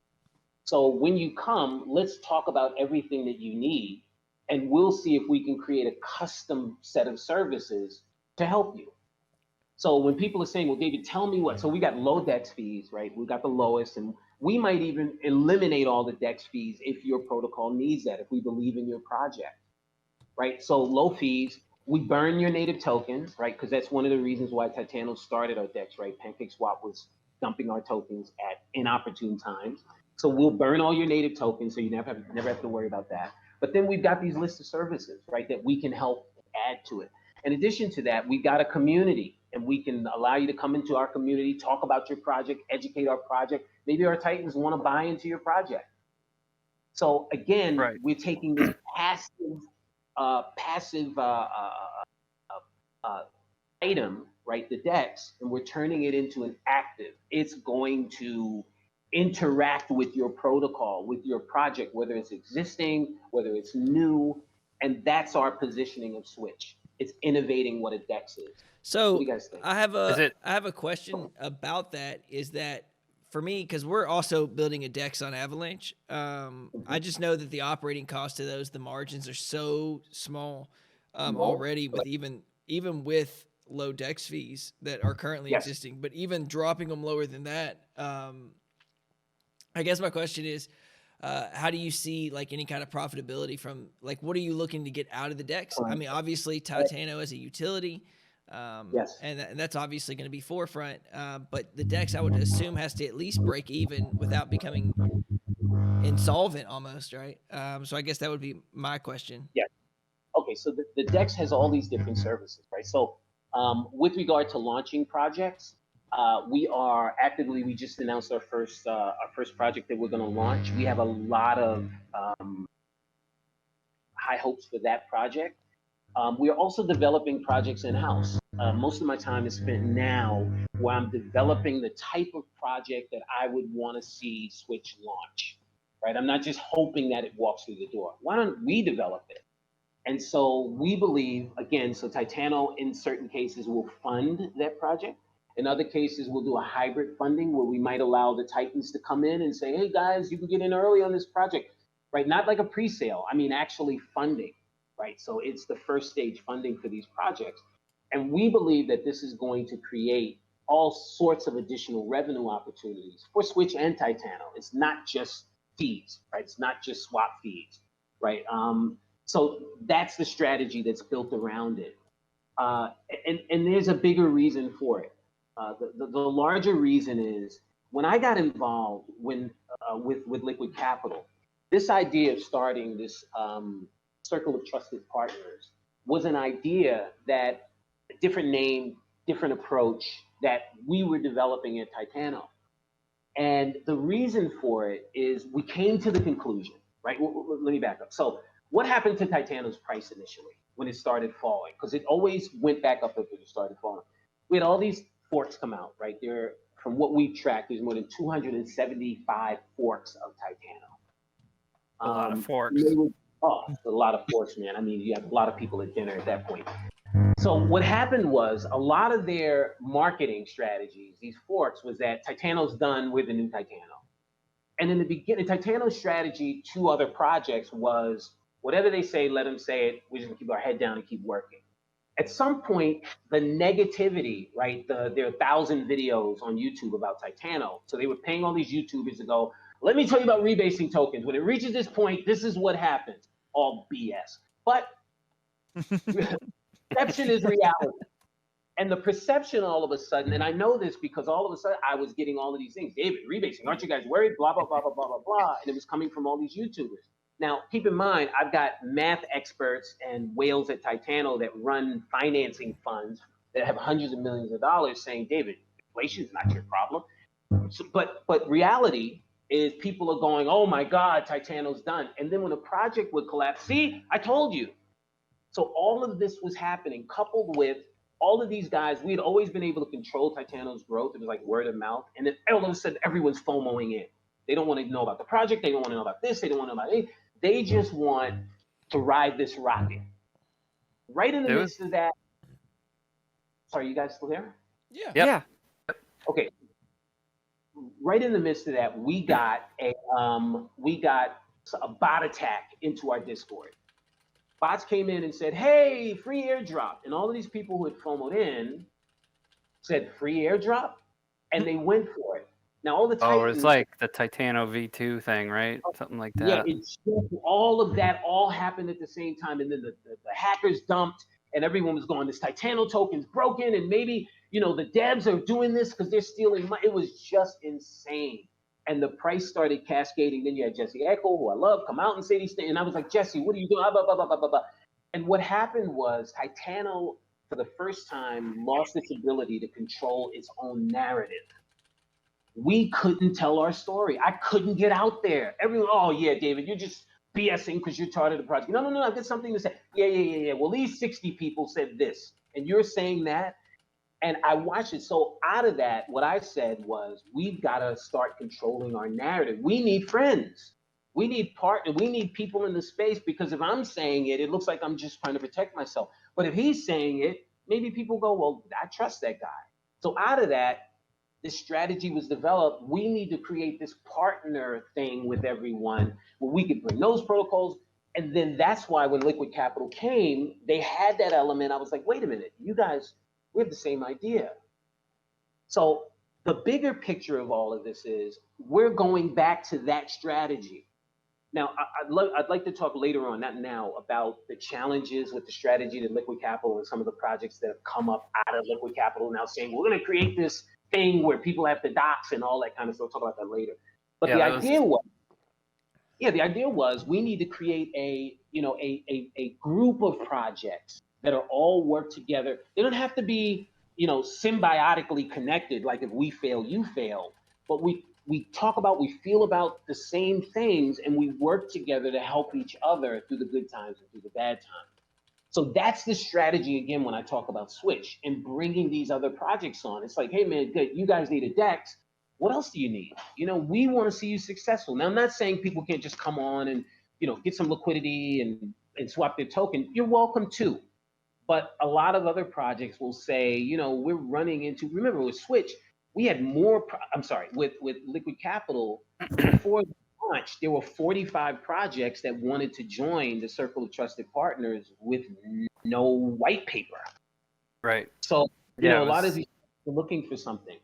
Speaker 4: So when you come, let's talk about everything that you need, and we'll see if we can create a custom set of services to help you. So when people are saying, well, David, tell me what, so we got low DEX fees, right? We got the lowest, and we might even eliminate all the DEX fees if your protocol needs that, if we believe in your project, right? So low fees, we burn your native tokens, right? Because that's one of the reasons why Titano started our DEX, right? PancakeSwap was dumping our tokens at inopportune times. So we'll burn all your native tokens, so you never have to worry about that. But then we've got these lists of services, right, that we can help add to it. In addition to that, we've got a community, and we can allow you to come into our community, talk about your project, educate our project. Maybe our Titans want to buy into your project. So again,
Speaker 1: Right.
Speaker 4: we're taking this passive item, right, the DEX, and we're turning it into an active. It's going to interact with your protocol, with your project, whether it's existing, whether it's new, and that's our positioning of Switch. It's innovating what a DEX is.
Speaker 2: So
Speaker 4: what do you guys think?
Speaker 2: I have a question about that. Is that for me, because we're also building a DEX on Avalanche. I just know that the operating cost of those, the margins are so small already, with even with low DEX fees that are currently existing, but even dropping them lower than that. I guess my question is, how do you see like any kind of profitability from, like, what are you looking to get out of the DEX? I mean, obviously Titano as a utility, and that's obviously going to be forefront. But the DEX, I would assume, has to at least break even without becoming insolvent almost, right? So I guess that would be my question.
Speaker 4: Yeah. Okay, so the DEX has all these different services, right? So with regard to launching projects, we just announced our first project that we're going to launch. We have a lot of high hopes for that project. We are also developing projects in-house. Most of my time is spent now where I'm developing the type of project that I would want to see Switch launch, right? I'm not just hoping that it walks through the door. Why don't we develop it? And so we believe, again, so Titano in certain cases will fund that project. In other cases, we'll do a hybrid funding where we might allow the Titans to come in and say, hey guys, you can get in early on this project, right? Not like a pre-sale, I mean actually funding, right? So it's the first stage funding for these projects. And we believe that this is going to create all sorts of additional revenue opportunities for Switch and Titano. It's not just fees, right? It's not just swap fees, right? So that's the strategy that's built around it. And there's a bigger reason for it. The larger reason is when I got involved with Liquid Capital, this idea of starting this circle of trusted partners was an idea that a different name, different approach that we were developing at Titano. And the reason for it is we came to the conclusion, right? Let me back up. So what happened to Titano's price initially when it started falling? Because it always went back up if it started falling. We had all these forks come out, right? There, from what we've tracked, there's more than 275 forks of Titano.
Speaker 1: A lot of forks.
Speaker 4: A lot of forks, man. I mean, you have a lot of people at dinner at that point. So what happened was a lot of their marketing strategies, these forks, was that Titano's done with the new Titano. And in the beginning, Titano's strategy to other projects was whatever they say, let them say it. We're just gonna keep our head down and keep working. At some point, the negativity, right? There are 1,000 videos on YouTube about Titano. So they were paying all these YouTubers to go, let me tell you about rebasing tokens. When it reaches this point, this is what happens. All BS. But perception is reality. And the perception all of a sudden, and I know this because all of a sudden I was getting all of these things. David, rebasing, aren't you guys worried? Blah, blah, blah, blah, blah, blah, blah. And it was coming from all these YouTubers. Now, keep in mind, I've got math experts and whales at Titano that run financing funds that have hundreds of millions of dollars saying, David, inflation is not your problem. So, but reality is people are going, oh my God, Titano's done. And then when a project would collapse, see, I told you. So all of this was happening, coupled with all of these guys. We had always been able to control Titano's growth. It was like word of mouth. And then all of a sudden, everyone's FOMOing in. They don't want to know about the project. They don't want to know about this. They don't want to know about anything. They just want to ride this rocket. Right in the midst of that. Sorry, you guys still there?
Speaker 2: Yeah.
Speaker 4: Okay. Right in the midst of that, we got a bot attack into our Discord. Bots came in and said, hey, free airdrop. And all of these people who had FOMO'd in said free airdrop, and they went for it. Now all the Titans,
Speaker 1: it's like the Titano V2 thing, right? Something like that.
Speaker 4: Yeah, it's all of that all happened at the same time, and then the hackers dumped, and everyone was going, this Titano token's broken, and maybe the devs are doing this because they're stealing money. It was just insane, and the price started cascading. Then you had Jesse Echo, who I love, come out and say these things, and I was like, Jesse, what are you doing? Blah, blah, blah, blah, blah, blah. And what happened was Titano, for the first time, lost its ability to control its own narrative. We couldn't tell our story. I couldn't get out there. Everyone, oh yeah, David, you're just BSing because you're tired of the project. No, I've got something to say. Yeah. Well, these 60 people said this, and you're saying that. And I watched it. So out of that, what I said was, we've got to start controlling our narrative. We need friends. We need partners. We need people in the space, because if I'm saying it, it looks like I'm just trying to protect myself. But if he's saying it, maybe people go, well, I trust that guy. So out of that, this strategy was developed. We need to create this partner thing with everyone where we could bring those protocols. And then that's why when Liquid Capital came, they had that element. I was like, wait a minute, you guys, we have the same idea. So the bigger picture of all of this is we're going back to that strategy. Now, I'd like to talk later on, not now, about the challenges with the strategy that Liquid Capital and some of the projects that have come up out of Liquid Capital now saying, we're going to create this thing where people have to dox and all that kind of stuff. We'll talk about that later. But the idea was we need to create a group of projects that are all work together. They don't have to be, symbiotically connected, like if we fail, you fail. But we feel about the same things, and we work together to help each other through the good times and through the bad times. So that's the strategy, again, when I talk about Switch and bringing these other projects on. It's like, hey, man, good, you guys need a DEX. What else do you need? We want to see you successful. Now, I'm not saying people can't just come on and, get some liquidity and swap their token. You're welcome to. But a lot of other projects will say, we're running into, remember with Switch, we had more, with Liquid Capital, before the launch, there were 45 projects that wanted to join the Circle of Trusted Partners with no white paper.
Speaker 1: Right.
Speaker 4: So, a lot of these people are looking for something,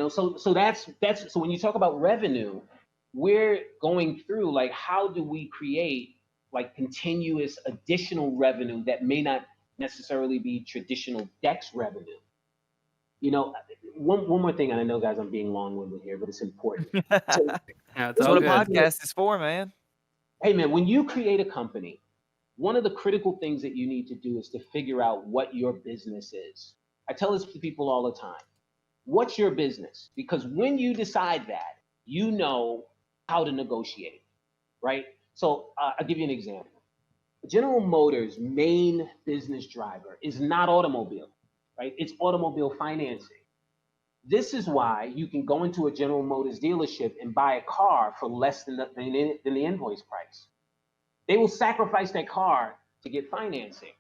Speaker 4: so that's, so when you talk about revenue, we're going through, like, how do we create, like, continuous additional revenue that may not necessarily be traditional DEX revenue. One more thing, and I know, guys, I'm being long-winded here, but it's important.
Speaker 3: So, that's what a podcast is for, man.
Speaker 4: Hey, man, when you create a company, one of the critical things that you need to do is to figure out what your business is. I tell this to people all the time. What's your business? Because when you decide that, you know how to negotiate, right? So I'll give you an example. General Motors' main business driver is not automobile, right? It's automobile financing. This is why you can go into a General Motors dealership and buy a car for less than the invoice price. They will sacrifice that car to get financing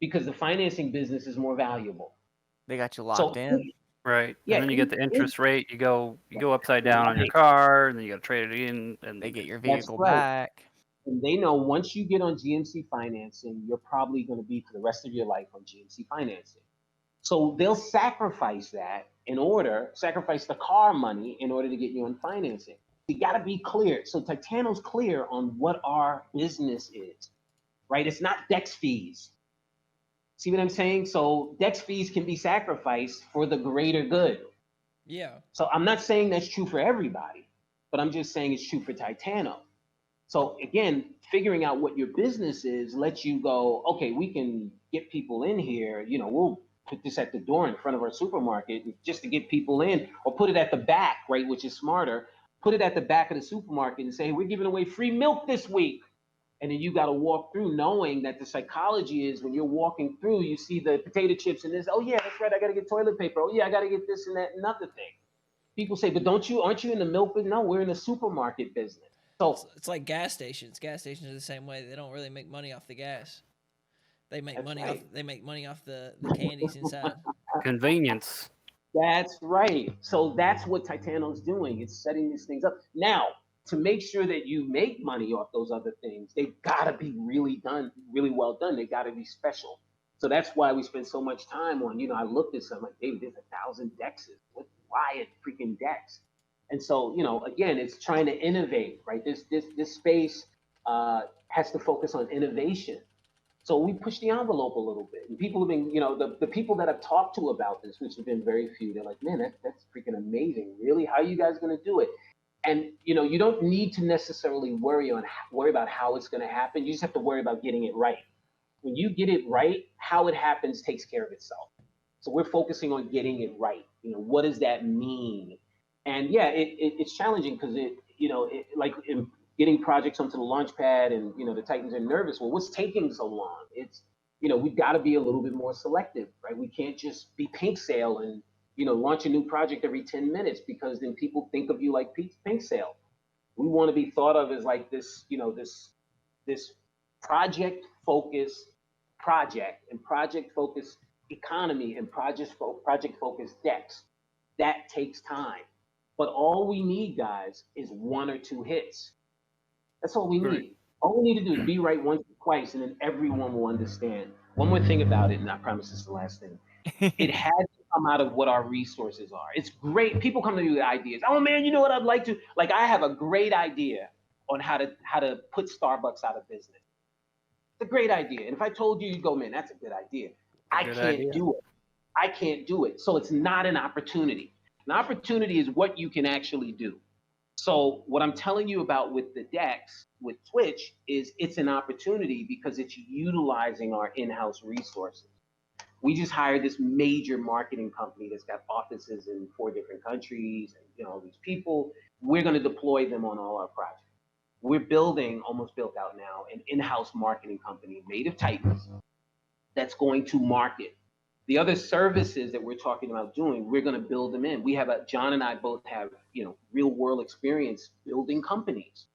Speaker 4: because the financing business is more valuable.
Speaker 3: They got you locked in.
Speaker 1: Right. Yeah, and then you get the interest rate. You go upside down on your car, and then you got to trade it in, and
Speaker 3: they get your vehicle back.
Speaker 4: And they know once you get on GMC financing, you're probably going to be for the rest of your life on GMC financing. So they'll sacrifice that sacrifice the car money in order to get you on financing. You got to be clear. So Titano's clear on what our business is, right? It's not DEX fees. See what I'm saying? So DEX fees can be sacrificed for the greater good.
Speaker 2: Yeah.
Speaker 4: So I'm not saying that's true for everybody, but I'm just saying it's true for Titano. So again, figuring out what your business is lets you go, okay, we can get people in here. We'll put this at the door in front of our supermarket just to get people in, or put it at the back, right, which is smarter. Put it at the back of the supermarket and say, hey, we're giving away free milk this week. And then you got to walk through knowing that the psychology is when you're walking through, you see the potato chips and this, oh yeah, that's right, I got to get toilet paper. Oh yeah, I got to get this and that and other thing. People say, but aren't you in the milk business? No, we're in the supermarket business. So
Speaker 2: it's like gas stations. Gas stations are the same way. They don't really make money off the gas. They make money off the candies inside.
Speaker 1: Convenience.
Speaker 4: That's right. So that's what Titano's doing. It's setting these things up. Now, to make sure that you make money off those other things, they've got to be really well done. They got to be special. So that's why we spend so much time on, I looked at some, like, David, there's 1,000 dexes. Why a freaking dex? And so, again, it's trying to innovate, right? This space has to focus on innovation. So we push the envelope a little bit. And people have been, the people that I've talked to about this, which have been very few, they're like, man, that's freaking amazing. Really? How are you guys going to do it? And, you don't need to necessarily worry about how it's going to happen. You just have to worry about getting it right. When you get it right, how it happens takes care of itself. So we're focusing on getting it right. What does that mean? And yeah, it's challenging because like in getting projects onto the launchpad, and the Titans are nervous. Well, what's taking so long? It's we've got to be a little bit more selective, right? We can't just be pink sale and launch a new project every 10 minutes, because then people think of you like pink sale. We want to be thought of as like this, this project focused project, and project focused economy, and project focused DEX. That takes time. But all we need, guys, is 1 or 2 hits. That's all we need.
Speaker 1: Right.
Speaker 4: All we need to do is be right once or twice, and then everyone will understand. One more thing about it, and I promise this is the last thing. It has to come out of what our resources are. It's great. People come to me with ideas. Oh man, you know what I'd like to? Like, I have a great idea on how to put Starbucks out of business. It's a great idea. And if I told you, you'd go, man, that's a good idea. I can't do it. I can't do it. So it's not an opportunity. An opportunity is what you can actually do. So what I'm telling you about with the DEX, with Twitch, is it's an opportunity because it's utilizing our in-house resources. We just hired this major marketing company that's got offices in 4 different countries, and all these people. We're going to deploy them on all our projects. We're building, almost built out now, an in-house marketing company made of Titans that's going to market. The other services that we're talking about doing, we're going to build them in. John and I both have, real world experience building companies,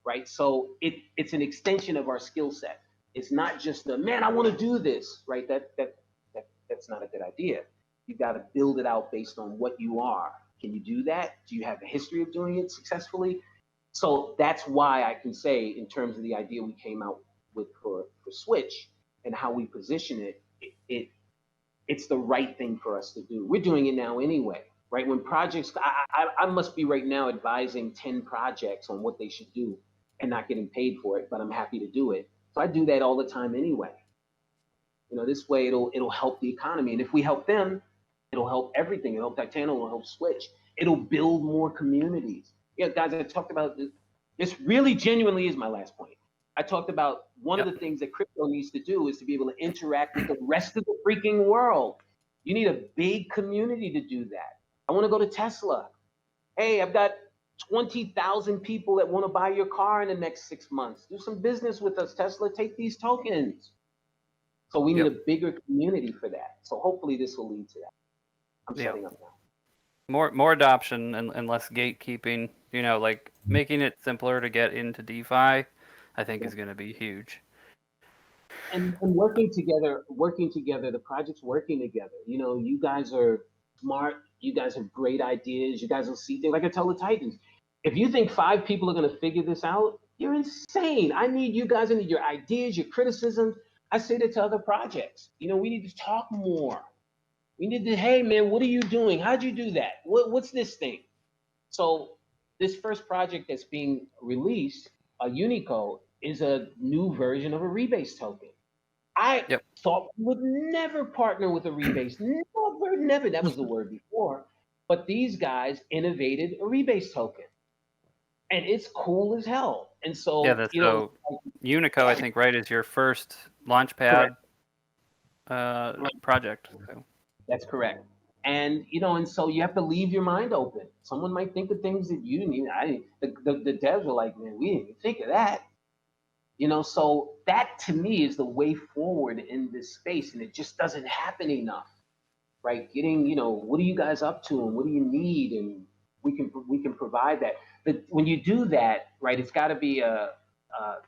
Speaker 4: right? So it's an extension of our skill set. It's not just man, I want to do this, right? That's not a good idea. You've got to build it out based on what you are. Can you do that? Do you have a history of doing it successfully? So that's why I can say, in terms of the idea we came out with for Switch and how we position it, it's the right thing for us to do. We're doing it now anyway, right? When projects, I must be right now advising 10 projects on what they should do and not getting paid for it, but I'm happy to do it. So I do that all the time anyway. This way it'll help the economy. And if we help them, it'll help everything. It'll help Titano, it'll help Switch. It'll build more communities. Yeah, guys, I talked about this. This really genuinely is my last point. I talked about one of the things that crypto needs to do is to be able to interact with the rest of the freaking world. You need a big community to do that. I want to go to Tesla. Hey, I've got 20,000 people that want to buy your car in the next 6 months. Do some business with us, Tesla. Take these tokens. So we need a bigger community for that. So hopefully this will lead to that. I'm setting up now.
Speaker 1: More adoption and less gatekeeping, like making it simpler to get into DeFi, I think is going to be huge.
Speaker 4: And working together, the project's working together. You guys are smart. You guys have great ideas. You guys will see things. Like I tell the Titans, if you think 5 people are going to figure this out, you're insane. I need you guys. I need your ideas, your criticisms. I say that to other projects. We need to talk more. We need to, hey man, what are you doing? How'd you do that? What's this thing? So this first project that's being released, Unico, is a new version of a rebase token. I thought we would never partner with a rebase. Never. That was the word before. But these guys innovated a rebase token. And it's cool as hell. And so,
Speaker 1: Unico, I think, right, is your first launchpad project. So.
Speaker 4: That's correct. And, and so you have to leave your mind open. Someone might think of things that you need. The devs were like, man, we didn't even think of that. So that to me is the way forward in this space. And it just doesn't happen enough, right? Getting, what are you guys up to and what do you need? And we can provide that. But when you do that, right, it's got to be a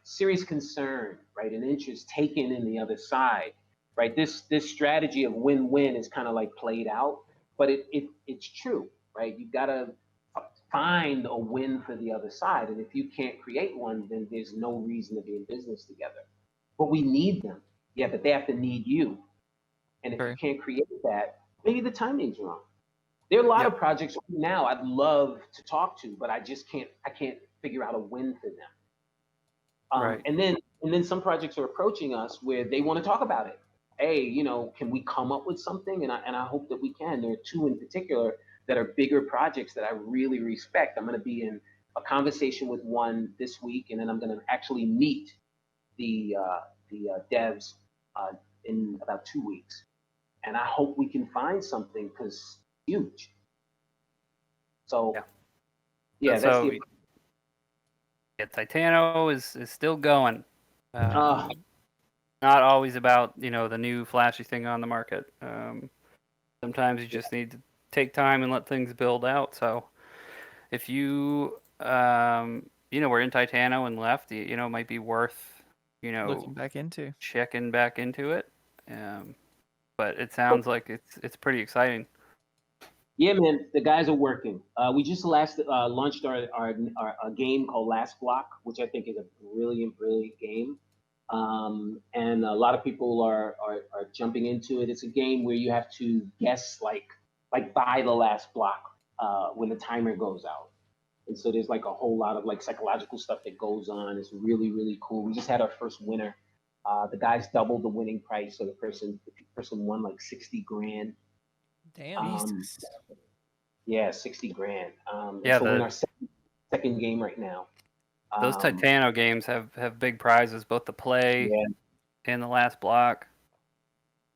Speaker 4: serious concern, right? An interest taken in the other side. Right, this strategy of win-win is kind of like played out, but it's true, right? You've got to find a win for the other side, and if you can't create one, then there's no reason to be in business together. But we need them, but they have to need you. And if
Speaker 3: Sure.
Speaker 4: you can't create that, maybe the timing's wrong. There are a lot of projects right now I'd love to talk to, but I can't figure out a win for them.
Speaker 1: Right.
Speaker 4: And then some projects are approaching us where they want to talk about it. Hey, can we come up with something? And I hope that we can. There are two in particular that are bigger projects that I really respect. I'm going to be in a conversation with one this week, and then I'm going to actually meet the devs in about 2 weeks. And I hope we can find something because it's huge. So, that's
Speaker 1: so
Speaker 4: the.
Speaker 1: Titano is still going. Not always about the new flashy thing on the market. Sometimes you just need to take time and let things build out. So if you were in Titano and left, it might be worth
Speaker 3: Looking back into.
Speaker 1: checking back into it. But it sounds like it's pretty exciting.
Speaker 4: Yeah, man, the guys are working. We just launched our game called Last Block, which I think is a brilliant game. And a lot of people are jumping into it. It's a game where you have to guess, like buy the last block when the timer goes out. And so there's like a whole lot of like psychological stuff that goes on. It's really, really cool. We just had our first winner. The guys doubled the winning price, so the person won like 60 grand.
Speaker 2: Damn.
Speaker 4: Yeah, 60 grand. So we're in our second game right now.
Speaker 1: Those Titano games have big prizes, both the play and the last block.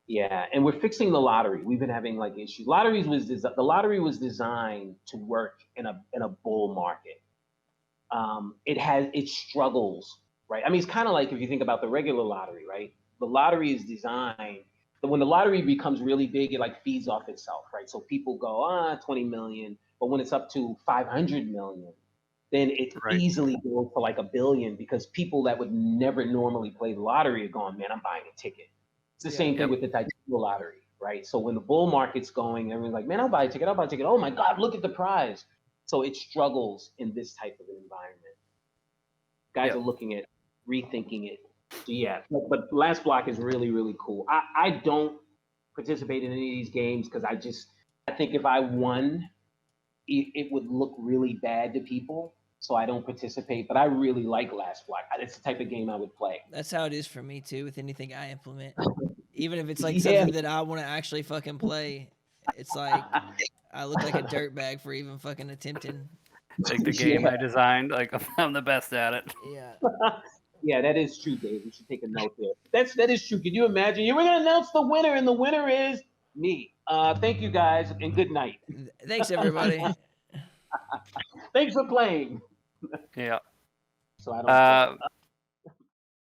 Speaker 4: Yeah, and we're fixing the lottery. We've been having like issues. The lottery was designed to work in a bull market. It struggles, right? I mean, it's kind of like if you think about the regular lottery, right? The lottery is designed. When the lottery becomes really big, it like feeds off itself, right? So people go, 20 million, but when it's up to 500 million, then it easily goes for like $1 billion because people that would never normally play the lottery are going, man, I'm buying a ticket. It's the same thing with the Titano lottery, right? So when the bull market's going, everyone's like, man, I'll buy a ticket. Oh my God, look at the prize. So it struggles in this type of an environment. Guys are looking at rethinking it. So but Last Block is really, really cool. I don't participate in any of these games because I think if I won, it would look really bad to people. So I don't participate, but I really like Last Block. It's the type of game I would play.
Speaker 2: That's how it is for me too with anything I implement. Even if it's like something that I want to actually fucking play, it's like I look like a dirtbag for even fucking attempting.
Speaker 1: Like the game I designed, like I'm the best at it.
Speaker 2: Yeah.
Speaker 4: Yeah, that is true, Dave. We should take a note there. That is true. Can you imagine? We're gonna announce the winner, and the winner is me. Thank you guys, and good night.
Speaker 2: Thanks everybody.
Speaker 4: Thanks for playing.
Speaker 1: Yeah.
Speaker 4: So I don't.